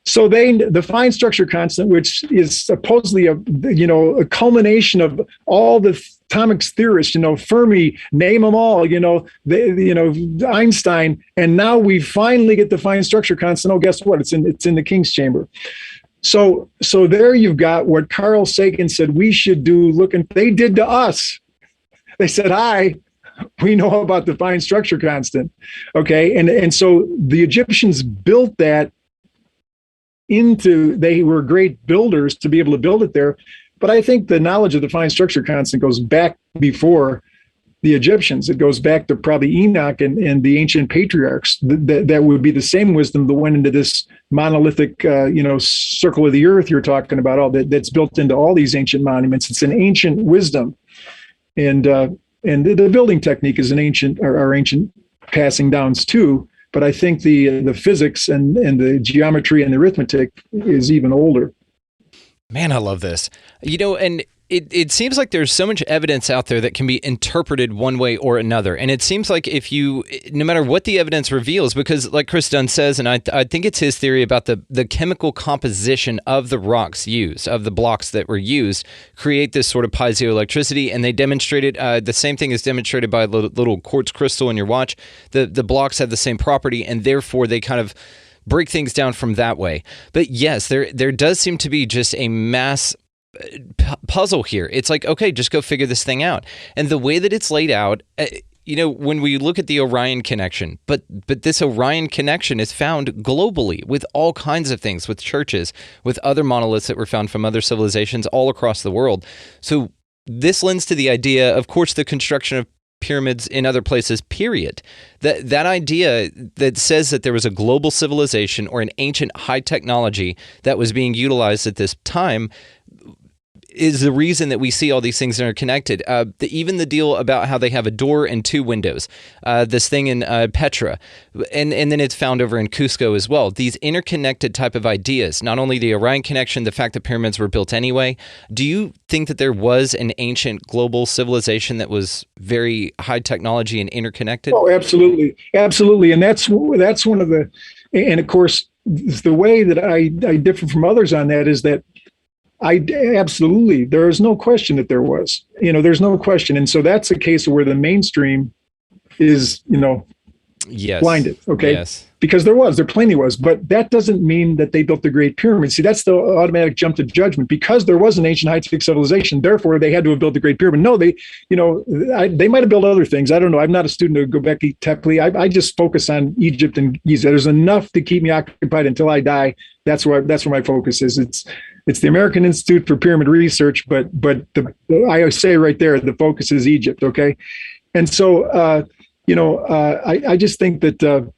So the fine structure constant, which is supposedly a culmination of all the atomic theorists, Fermi, name them all, Einstein, and now we finally get the fine structure constant. Oh, guess what? It's in the King's chamber. So there you've got what Carl Sagan said we should do. Look, and they did to us. They said, "Hi, we know about the fine structure constant." Okay, and so the Egyptians built that they were great builders to be able to build it there. But I think the knowledge of the fine structure constant goes back before the Egyptians. It goes back to probably Enoch and the ancient patriarchs. That would be the same wisdom that went into this monolithic, circle of the earth you're talking about. All that's built into all these ancient monuments. It's an ancient wisdom, and the building technique is our ancient passing downs too. But I think the physics and the geometry and the arithmetic is even older. Man, I love this. And it seems like there's so much evidence out there that can be interpreted one way or another. And it seems like no matter what the evidence reveals, because like Chris Dunn says, and I think it's his theory about the chemical composition of the rocks used, of the blocks that were used, create this sort of piezoelectricity. And they demonstrated, the same thing is demonstrated by a little quartz crystal in your watch. The blocks have the same property, and therefore they kind of break things down from that way. But yes, there does seem to be just a mass puzzle here. It's like, okay, just go figure this thing out. And the way that it's laid out, when we look at the Orion connection, but this Orion connection is found globally with all kinds of things, with churches, with other monoliths that were found from other civilizations all across the world. So this lends to the idea, of course, the construction of pyramids in other places, period. That idea that says that there was a global civilization or an ancient high technology that was being utilized at this time is the reason that we see all these things interconnected. Even the deal about how they have a door and two windows, this thing in Petra, and then it's found over in Cusco as well. These interconnected type of ideas, not only the Orion connection, the fact that pyramids were built anyway. Do you think that there was an ancient global civilization that was very high technology and interconnected? Oh, absolutely. Absolutely. And that's one of the, and of course, the way that I differ from others on that is that absolutely, there is no question that there was, there's no question. And so that's a case of where the mainstream is, yes, blinded. Okay. Yes. Because there plainly was, but that doesn't mean that they built the Great Pyramid. See, that's the automatic jump to judgment. Because there was an ancient high-tech civilization, therefore they had to have built the Great Pyramid. No, they might have built other things. I don't know. I'm not a student of Göbekli Tepe. I just focus on Egypt and Giza. There's enough to keep me occupied until I die. That's where my focus is. It's the American Institute for Pyramid Research, but I say right there, the focus is Egypt. Okay. And so, I just think that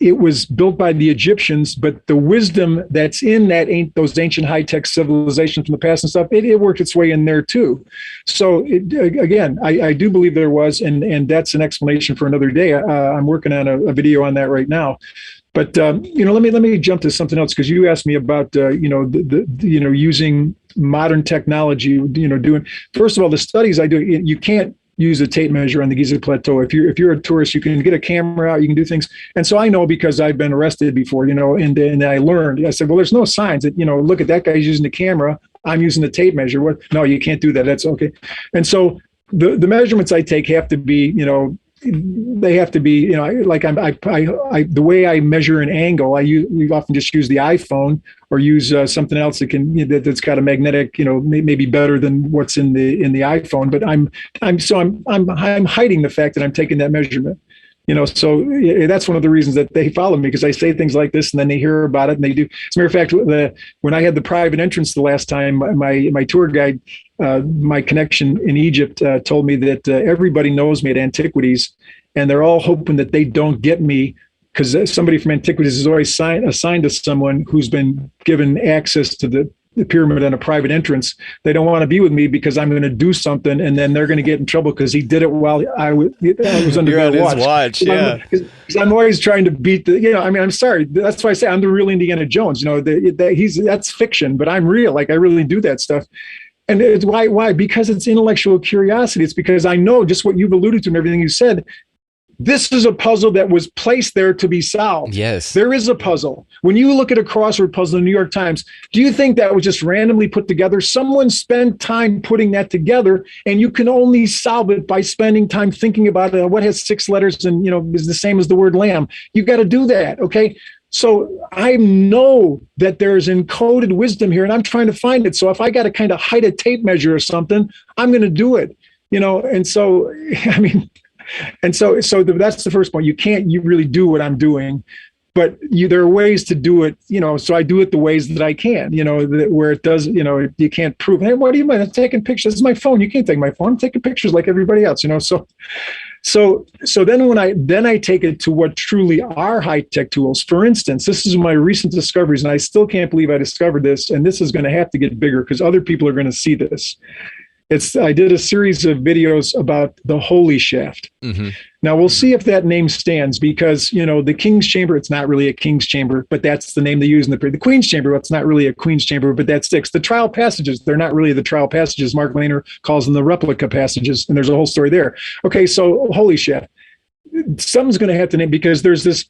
it was built by the Egyptians, but the wisdom that's in those ancient high-tech civilizations from the past and stuff, it worked its way in there too. So again, I do believe there was, and that's an explanation for another day. I'm working on a video on that right now. But let me jump to something else, because you asked me about using modern technology. Doing, first of all, the studies I do, you can't use a tape measure on the Giza Plateau. If you're a tourist, you can get a camera out, you can do things. And so I know, because I've been arrested before, and I learned. I said, well, there's no signs that, look at that guy's using the camera, I'm using the tape measure. What? No, you can't do that. That's okay. And so the measurements I take have to be, they have to be, like the way I measure an angle, we often just use the iPhone or use something else that's got a magnetic, maybe better than what's in the iPhone. But I'm hiding the fact that I'm taking that measurement. So that's one of the reasons that they follow me, because I say things like this and then they hear about it and they do. As a matter of fact, when I had the private entrance the last time, my tour guide, my connection in Egypt, told me that everybody knows me at Antiquities, and they're all hoping that they don't get me, because somebody from Antiquities is always assigned to someone who's been given access to the pyramid on a private entrance. They don't want to be with me because I'm going to do something, and then they're going to get in trouble because he did it while I was under their watch. Yeah, because I'm always trying to beat I'm sorry. That's why I say I'm the real Indiana Jones. That's fiction, but I'm real. Like, I really do that stuff. And it's why? Because it's intellectual curiosity. It's because I know just what you've alluded to and everything you said. This is a puzzle that was placed there to be solved. Yes. There is a puzzle. When you look at a crossword puzzle in the New York Times, do you think that was just randomly put together? Someone spent time putting that together, and you can only solve it by spending time thinking about it. What has 6 letters and, is the same as the word lamb? You got to do that. Okay. So I know that there's encoded wisdom here, and I'm trying to find it. So if I got to kind of hide a tape measure or something, I'm going to do it, and so, and so that's the first point. You really do what I'm doing, but there are ways to do it, so I do it the ways that I can, where it does, you can't prove, hey, what do you mean? I'm taking pictures. This is my phone. You can't take my phone. I'm taking pictures like everybody else, So then when I take it to what truly are high-tech tools. For instance, this is my recent discoveries, and I still can't believe I discovered this, and this is going to have to get bigger because other people are going to see this. I did a series of videos about the Holy Shaft. Mm-hmm. Now we'll see if that name stands because, the King's Chamber, it's not really a King's Chamber, but that's the name they use in the Queen's Chamber. It's not really a Queen's Chamber, but that sticks. The trial passages, they're not really the trial passages. Mark Lehner calls them the replica passages, and there's a whole story there. Okay, so Holy Shaft. Something's going to have to name because there's this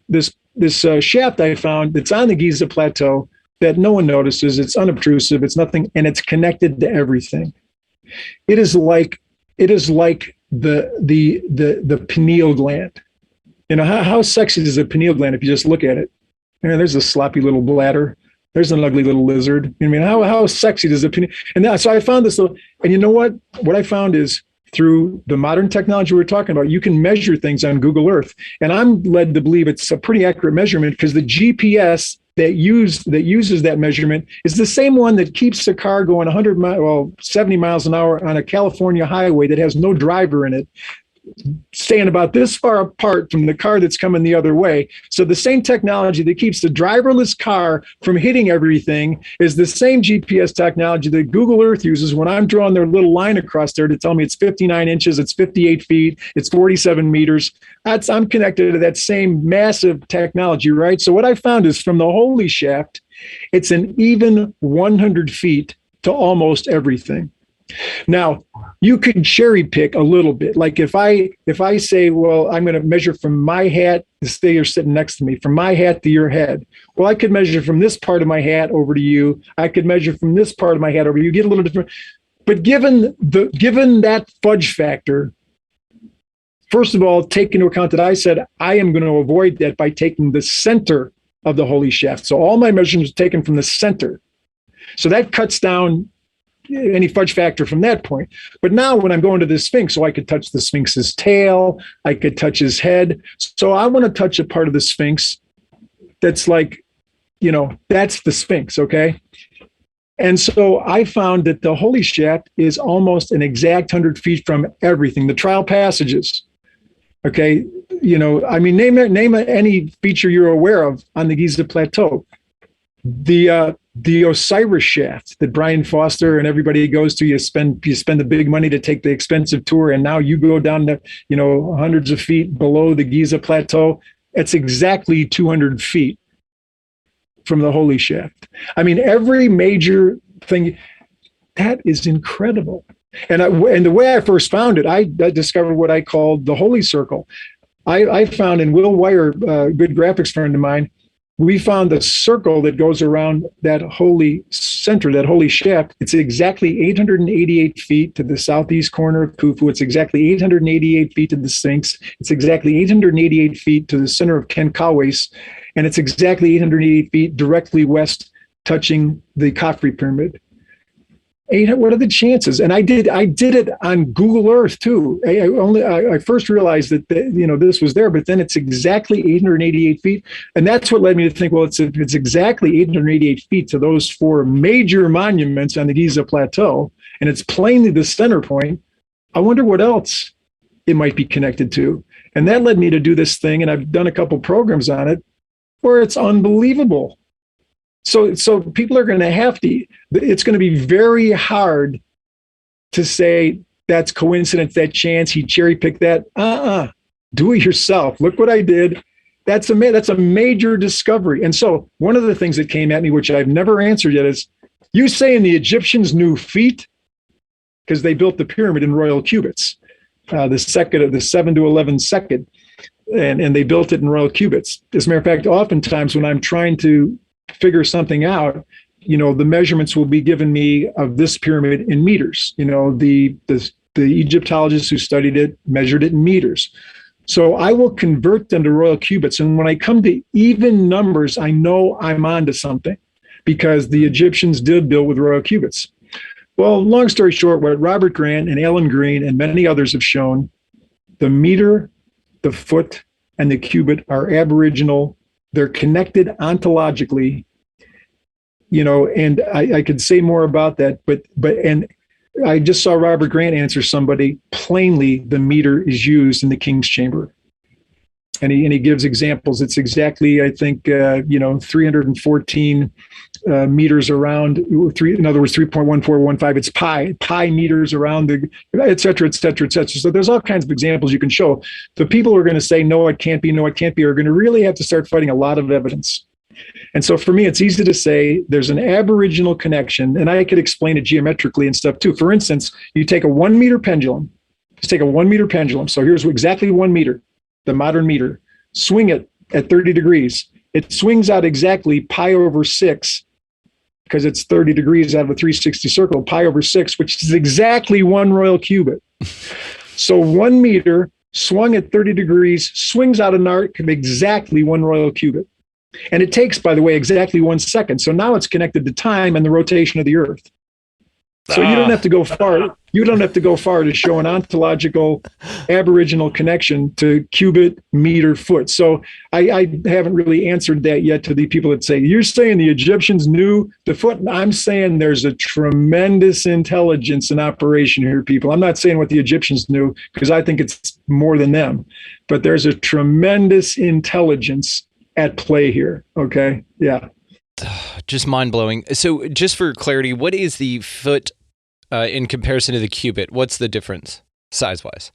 shaft I found that's on the Giza Plateau that no one notices. It's unobtrusive. It's nothing, and it's connected to everything. It is like the pineal gland. How sexy is a pineal gland if you just look at it? There's a sloppy little bladder. There's an ugly little lizard. How sexy does a pineal? And so I found this little. And you know what? What I found is through the modern technology we're talking about, you can measure things on Google Earth, and I'm led to believe it's a pretty accurate measurement because the GPS that uses that measurement is the same one that keeps the car going 70 miles an hour on a California highway that has no driver in it, staying about this far apart from the car that's coming the other way. So the same technology that keeps the driverless car from hitting everything is the same GPS technology that Google Earth uses when I'm drawing their little line across there to tell me it's 59 inches, it's 58 feet, it's 47 meters. I'm connected to that same massive technology, right? So what I found is from the Holy Shaft, it's an even 100 feet to almost everything. Now, you could cherry pick a little bit. Like if I say, well, I'm going to measure from my hat, say you're sitting next to me, from my hat to your head. Well, I could measure from this part of my hat over to you. I could measure from this part of my hat over to you. Get a little different. But given that fudge factor, first of all, take into account that I said I am going to avoid that by taking the center of the Holy Shaft. So all my measurements are taken from the center. So that cuts down any fudge factor from that point. But now when I'm going to the Sphinx, so I could touch the Sphinx's tail, I could touch his head. So I want to touch a part of the Sphinx that's like, that's the Sphinx, okay? And so I found that the Holy Shaft is almost an exact 100 feet from everything. The trial passages, okay? Name any feature you're aware of on the Giza Plateau. The Osiris shaft that Brian Foster and everybody goes to, you spend the big money to take the expensive tour, and now you go down to hundreds of feet below the Giza Plateau. It's exactly 200 feet from the Holy Shaft. Every major thing, that is incredible. And the way I first found it, I discovered what I called the Holy Circle. I found in Will Wire, a good graphics friend of mine, we found the circle that goes around that holy center, that holy shaft. It's exactly 888 feet to the southeast corner of Khufu. It's exactly 888 feet to the Sphinx. It's exactly 888 feet to the center of Kenkawes. And it's exactly 888 feet directly west, touching the Khafre Pyramid. What are the chances? And I did it on Google Earth too. I first realized that this was there, but then it's exactly 888 feet, and that's what led me to think, well, it's exactly 888 feet to those 4 major monuments on the Giza Plateau, and it's plainly the center point. I wonder what else it might be connected to, and that led me to do this thing, and I've done a couple programs on it, where it's unbelievable. So people are going to have to, it's going to be very hard to say that's coincidence, that chance, he cherry picked that. Do it yourself. Look what I did. That's a major discovery. And so one of the things that came at me, which I've never answered yet, is you saying the Egyptians knew feet because they built the pyramid in royal cubits. the second, the 7 to 11 second, and they built it in royal cubits. As a matter of fact, oftentimes when I'm trying to figure something out, the measurements will be given me of this pyramid in meters. The Egyptologists who studied it measured it in meters. So I will convert them to royal cubits. And when I come to even numbers, I know I'm onto something because the Egyptians did build with royal cubits. Well, long story short, what Robert Grant and Alan Green and many others have shown, the meter, the foot, and the cubit are aboriginal. They're connected ontologically, and I could say more about that, but I just saw Robert Grant answer somebody plainly. The meter is used in the King's Chamber, and he gives examples. It's exactly, I think, 314 meters around. In other words, 3.1415. It's pi meters around the, et cetera, et cetera, et cetera. So there's all kinds of examples you can show. The people who are going to say no, it can't be, are going to really have to start fighting a lot of evidence. And so for me, it's easy to say there's an aboriginal connection, and I could explain it geometrically and stuff too. For instance, you take a 1 meter pendulum, just take a 1 meter pendulum. So here's exactly 1 meter, the modern meter, swing it at 30 degrees. It swings out exactly pi over 6, because it's 30 degrees out of a 360 circle, pi over 6, which is exactly 1 royal cubit. So 1 meter swung at 30 degrees, swings out an arc of exactly 1 royal cubit. And it takes, by the way, exactly 1 second. So now it's connected to time and the rotation of the Earth. So you don't have to go far. You don't have to go far to show an ontological aboriginal connection to cubit, meter, foot. So I haven't really answered that yet to the people that say, you're saying the Egyptians knew the foot. I'm saying there's a tremendous intelligence in operation here, people. I'm not saying what the Egyptians knew, because I think it's more than them. But there's a tremendous intelligence at play here. Okay. Yeah. Just mind blowing. So just for clarity, what is the foot in comparison to the cubit? What's the difference size wise?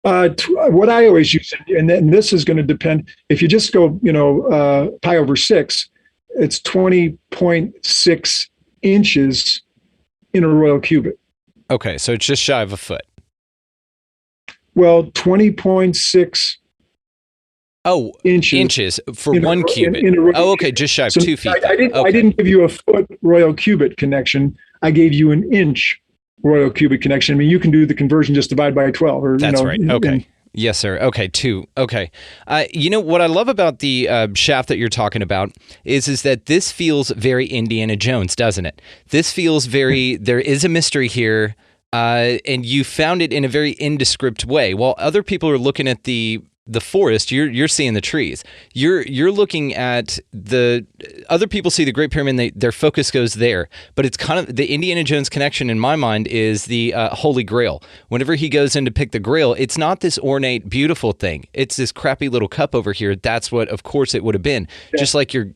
What I always use, and this is going to depend, if you just go, pi over 6, it's 20.6 inches in a royal cubit. Okay. So it's just shy of a foot. Well, 20.6 inches for 1 cubit. Okay, just shy of 2 feet. I didn't give you a foot royal cubit connection. I gave you an inch royal cubit connection. I mean, you can do the conversion, just divide by 12. Or that's right. Okay. Yes, sir. Okay, 2. Okay. What I love about the shaft that you're talking about is that this feels very Indiana Jones, doesn't it? This feels very. There is a mystery here. And you found it in a very indescript way. While other people are looking at the forest, you're seeing the trees. You're looking at the other people see the Great Pyramid. Their focus goes there, but it's kind of the Indiana Jones connection in my mind is the Holy Grail. Whenever he goes in to pick the Grail, it's not this ornate, beautiful thing. It's this crappy little cup over here. That's what, of course, it would have been. Yeah. Just like your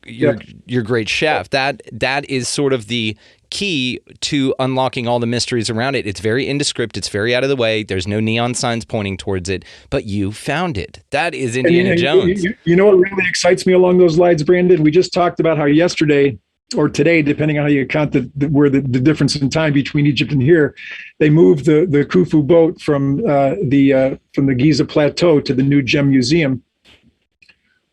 great shaft. That is sort of the key to unlocking all the mysteries around it. It's very indescript. It's very out of the way. There's no neon signs pointing towards it, but you found it. That is Indiana Jones. You know what really excites me along those lines, Brandon? We just talked about how yesterday or today, depending on how you count where the difference in time between Egypt and here, they moved the Khufu boat from the Giza Plateau to the new Gem Museum.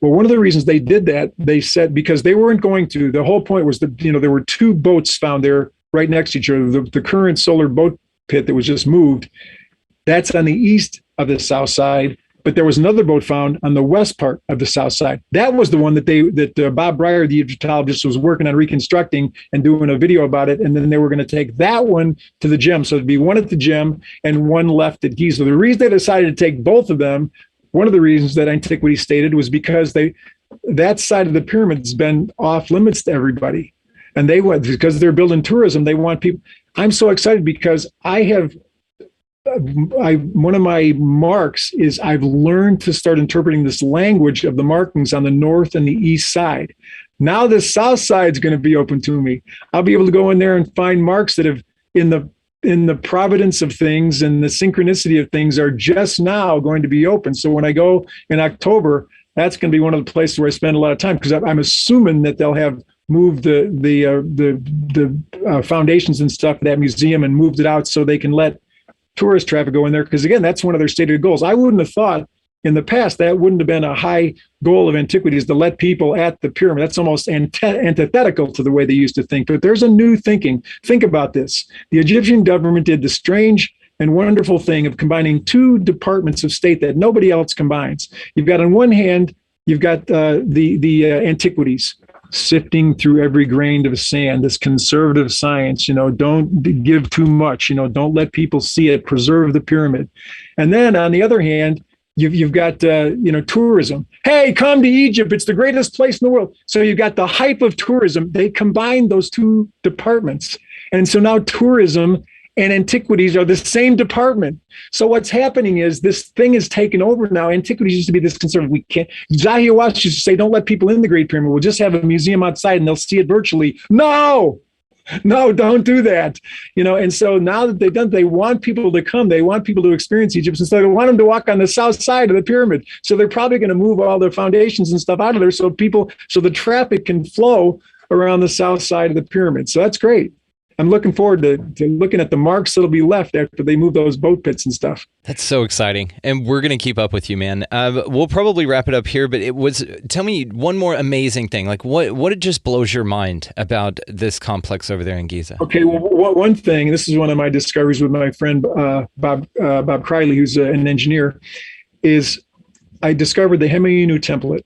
Well, one of the reasons they did that, they said, because they weren't going to, the whole point was that, there were 2 boats found there right next to each other. The current solar boat pit that was just moved, that's on the east of the south side, but there was another boat found on the west part of the south side. That was the one that Bob Breyer, the Egyptologist, was working on reconstructing and doing a video about it. And then they were going to take that one to the Gem. So it'd be one at the Gem and one left at Giza. The reason they decided to take both of them, one of the reasons that Antiquity stated, was because that side of the pyramid's been off limits to everybody. And because they're building tourism, they want people. I'm so excited because one of my marks is I've learned to start interpreting this language of the markings on the north and the east side. Now the south side is going to be open to me. I'll be able to go in there and find marks that have in the providence of things and the synchronicity of things are just now going to be open. So when I go in October, that's going to be one of the places where I spend a lot of time, because I'm assuming that they'll have moved the foundations and stuff of that museum and moved it out so they can let tourist traffic go in there, because again, that's one of their stated goals. I wouldn't have thought in the past that wouldn't have been a high goal of antiquities to let people at the pyramid. That's almost antithetical to the way they used to think. But there's a new thinking. Think about this. The Egyptian government did the strange and wonderful thing of combining two departments of state that nobody else combines. You've got, on one hand, you've got the antiquities, sifting through every grain of sand, this conservative science, don't give too much, don't let people see it, preserve the pyramid. And then on the other hand, you've got, tourism. Hey, come to Egypt. It's the greatest place in the world. So you've got the hype of tourism. They combine those two departments. And so now tourism and antiquities are the same department. So what's happening is this thing is taken over now. Antiquities used to be this conservative. We can't. Zahi Hawass used to say, don't let people in the Great Pyramid. We'll just have a museum outside and they'll see it virtually. No, don't do that. And so now that they've done, they want people to come. They want people to experience Egypt. And so they want them to walk on the south side of the pyramid. So they're probably going to move all their foundations and stuff out of there so the traffic can flow around the south side of the pyramid. So that's great. I'm looking forward to looking at the marks that'll be left after they move those boat pits and stuff. That's so exciting. And we're going to keep up with you, man. We'll probably wrap it up here, but tell me one more amazing thing. Like what just blows your mind about this complex over there in Giza? Okay. Well, one thing, this is one of my discoveries with my friend, Bob Criley, who's an engineer, is I discovered the Hemiunu template.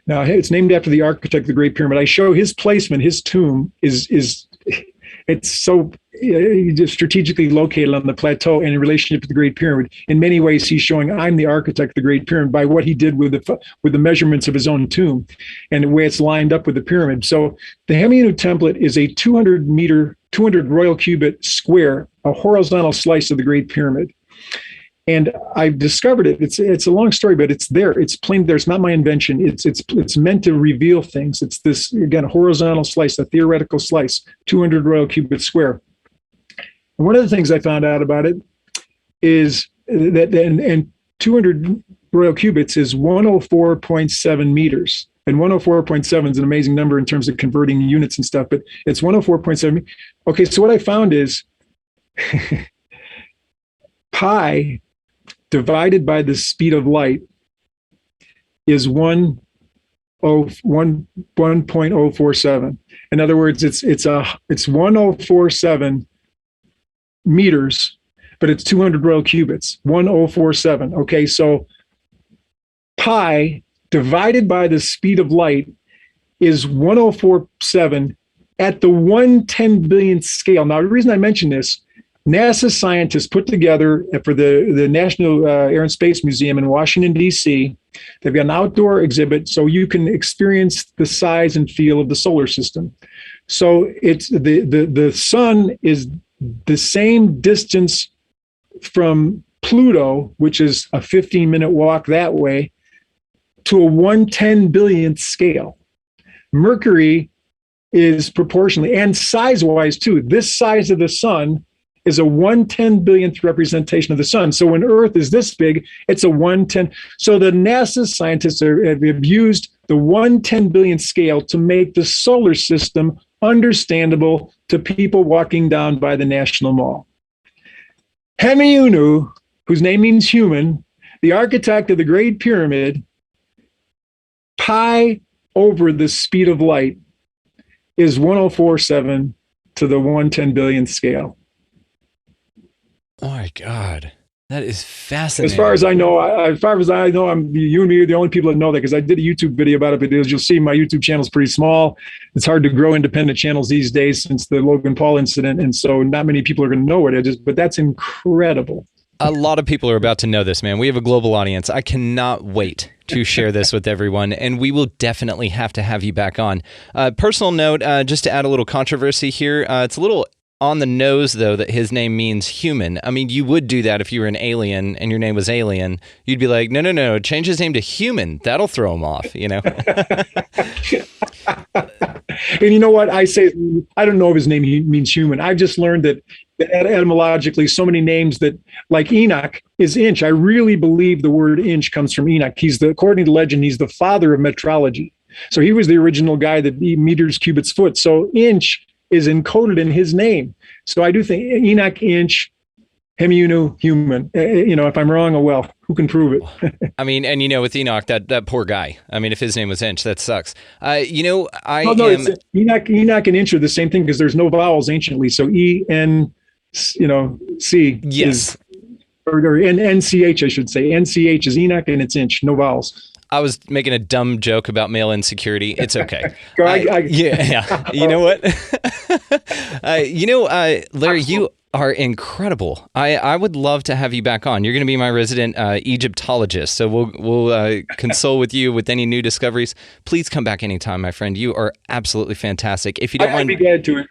Now it's named after the architect of the Great Pyramid. I show his placement, his tomb is it's so strategically located on the plateau and in relationship to the Great Pyramid. In many ways, he's showing I'm the architect of the Great Pyramid by what he did with the measurements of his own tomb and the way it's lined up with the pyramid. So the Hemiunu template is a 200 royal cubit square, a horizontal slice of the Great Pyramid. And I've discovered it. It's a long story, but it's there. It's plain there. It's not my invention. It's meant to reveal things. It's this, again, horizontal slice, a theoretical slice, 200 royal cubit square. And one of the things I found out about it is that, and 200 royal cubits is 104.7 meters. And 104.7 is an amazing number in terms of converting units and stuff, but it's 104.7. Okay, so what I found is pi divided by the speed of light is 1.047. In other words, it's 1047 meters, but it's 200 royal cubits, 1047. Okay, so pi divided by the speed of light is 1047 at the 1/10 billionth scale. Now, the reason I mention this, NASA scientists put together for the National Air and Space Museum in Washington, D.C., they've got an outdoor exhibit so you can experience the size and feel of the solar system. So it's the sun is the same distance from Pluto, which is a 15-minute walk that way, to a 1/10 billionth scale. Mercury is proportionally, and size-wise too, this size of the sun is a 1/10 billionth representation of the sun. So when Earth is this big, it's a 1/10. So the NASA scientists have used the 1/10 billionth scale to make the solar system understandable to people walking down by the National Mall. Hemiunu, whose name means human, the architect of the Great Pyramid, pi over the speed of light is 1047 to the 1/10 billionth scale. Oh my God, that is fascinating. As far as I know, you and me are the only people that know that, because I did a YouTube video about it. But as you'll see, my YouTube channel is pretty small. It's hard to grow independent channels these days since the Logan Paul incident, and so not many people are going to know what it is. But that's incredible. A lot of people are about to know this, man. We have a global audience. I cannot wait to share this with everyone, and we will definitely have to have you back on. Personal note, just to add a little controversy here, it's a little on the nose, though, that his name means human. I mean, you would do that if you were an alien and your name was Alien. You'd be like, no, change his name to Human. That'll throw him off, you know? And you know what? I don't know if his name means human. I've just learned that etymologically, so many names that, like Enoch is inch. I really believe the word inch comes from Enoch. According to legend, he's the father of metrology. So he was the original guy that meters cubits foot. So inch is encoded in his name. So I do think Enoch Inch human. If I'm wrong, oh well, who can prove it? I mean, and with Enoch, that poor guy. I mean, if his name was Inch, that sucks. Enoch and Inch are the same thing because there's no vowels anciently. So E-N, C. Yes. Or NCH, I should say. NCH is Enoch and it's Inch, no vowels. I was making a dumb joke about male insecurity. It's okay. Yeah. You know what? Larry, you are incredible. I would love to have you back on. You're going to be my resident Egyptologist, so we'll console with you with any new discoveries. Please come back anytime, my friend. You are absolutely fantastic. If you don't mind, I'd be glad to.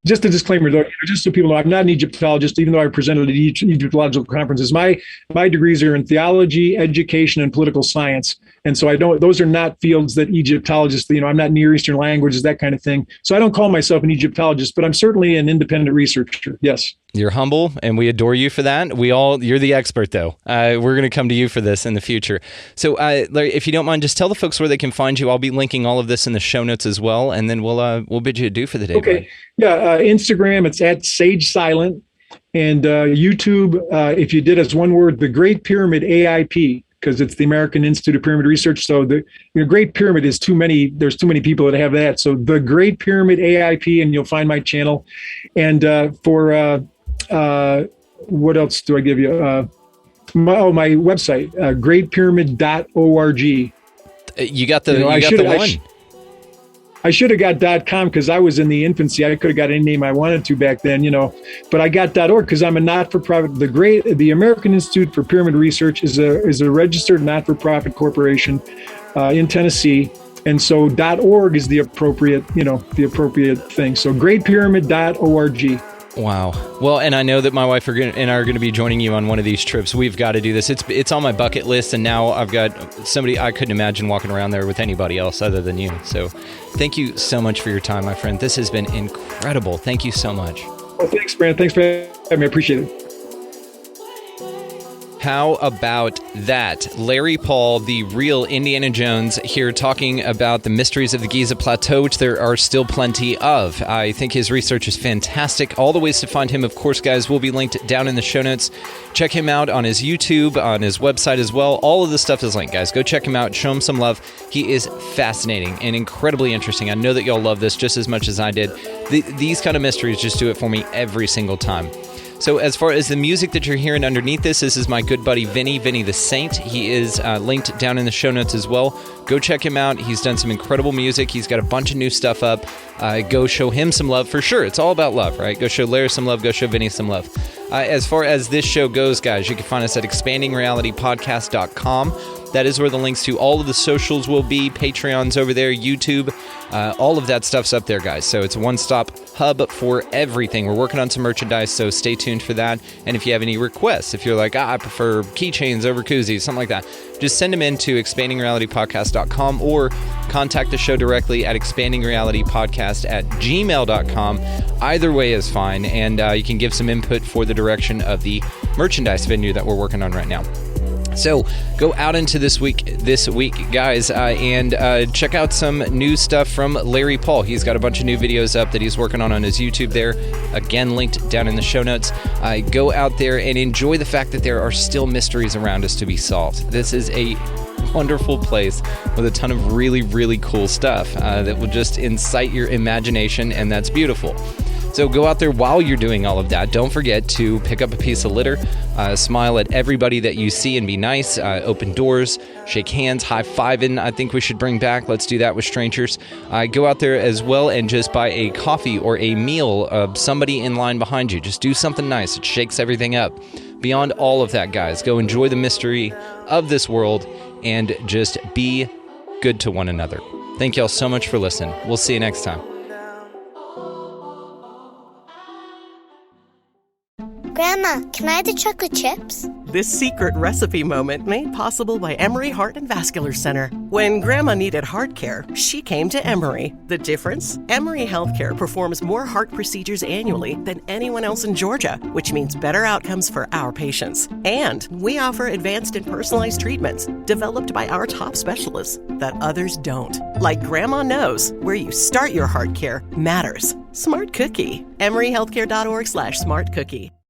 Just a disclaimer, though, just so people know, I'm not an Egyptologist, even though I presented at Egyptological conferences. My degrees are in theology, education, and political science. And so those are not fields that Egyptologists, I'm not Near Eastern languages, that kind of thing. So I don't call myself an Egyptologist, but I'm certainly an independent researcher. Yes. You're humble, and we adore you for that. You're the expert, though. We're going to come to you for this in the future. So, Larry, if you don't mind, just tell the folks where they can find you. I'll be linking all of this in the show notes as well, and then we'll bid you adieu for the day. Okay. Yeah. Instagram, it's at Sage Silent, and YouTube, if you did as one word, the Great Pyramid AIP, because it's the American Institute of Pyramid Research. So the Great Pyramid is too many. There's too many people that have that. So the Great Pyramid AIP, and you'll find my channel. And what else do I give you? My website, greatpyramid.org. You got the one. I should have got .com because I was in the infancy. I could have got any name I wanted to back then, but I got .org because I'm a not-for-profit. The American Institute for Pyramid Research is a registered not-for-profit corporation in Tennessee. And so .org is the appropriate thing. So greatpyramid.org. Wow. Well, and I know that my wife and I are going to be joining you on one of these trips. We've got to do this. It's on my bucket list, and now I've got somebody I couldn't imagine walking around there with anybody else other than you. So thank you so much for your time, my friend. This has been incredible. Thank you so much. Well, thanks, Brandon. Thanks for having me. I appreciate it. How about that? Larry Pahl, the real Indiana Jones, here talking about the mysteries of the Giza Plateau, which there are still plenty of. I think his research is fantastic. All the ways to find him, of course, guys, will be linked down in the show notes. Check him out on his YouTube, on his website as well. All of the stuff is linked, guys. Go check him out. Show him some love. He is fascinating and incredibly interesting. I know that y'all love this just as much as I did. These kind of mysteries just do it for me every single time. So as far as the music that you're hearing underneath this is my good buddy Vinny the Saint. He is linked down in the show notes as well. Go check him out. He's done some incredible music. He's got a bunch of new stuff up. Go show him some love for sure. It's all about love, right? Go show Larry some love. Go show Vinny some love. As far as this show goes, guys, you can find us at expandingrealitypodcast.com. That is where the links to all of the socials will be. Patreon's over there, YouTube, all of that stuff's up there, guys. So it's a one-stop hub for everything. We're working on some merchandise, so stay tuned for that. And if you have any requests, if you're like, I prefer keychains over koozies, something like that, just send them in to expandingrealitypodcast.com or contact the show directly at expandingrealitypodcast@gmail.com. Either way is fine, and you can give some input for the direction of the merchandise venue that we're working on right now. So go out into this week, guys, and check out some new stuff from Larry Pahl. He's got a bunch of new videos up that he's working on his YouTube there. Again, linked down in the show notes. Go out there and enjoy the fact that there are still mysteries around us to be solved. This is a wonderful place with a ton of really, really cool stuff that will just incite your imagination, and that's beautiful. So go out there while you're doing all of that. Don't forget to pick up a piece of litter, smile at everybody that you see and be nice, open doors, shake hands, high-fiving. I think we should bring back. Let's do that with strangers. Go out there as well and just buy a coffee or a meal of somebody in line behind you. Just do something nice. It shakes everything up. Beyond all of that, guys, go enjoy the mystery of this world and just be good to one another. Thank y'all so much for listening. We'll see you next time. Grandma, can I have the chocolate chips? This secret recipe moment made possible by Emory Heart and Vascular Center. When Grandma needed heart care, she came to Emory. The difference? Emory Healthcare performs more heart procedures annually than anyone else in Georgia, which means better outcomes for our patients. And we offer advanced and personalized treatments developed by our top specialists that others don't. Like Grandma knows, where you start your heart care matters. Smart Cookie. EmoryHealthcare.org/smartcookie.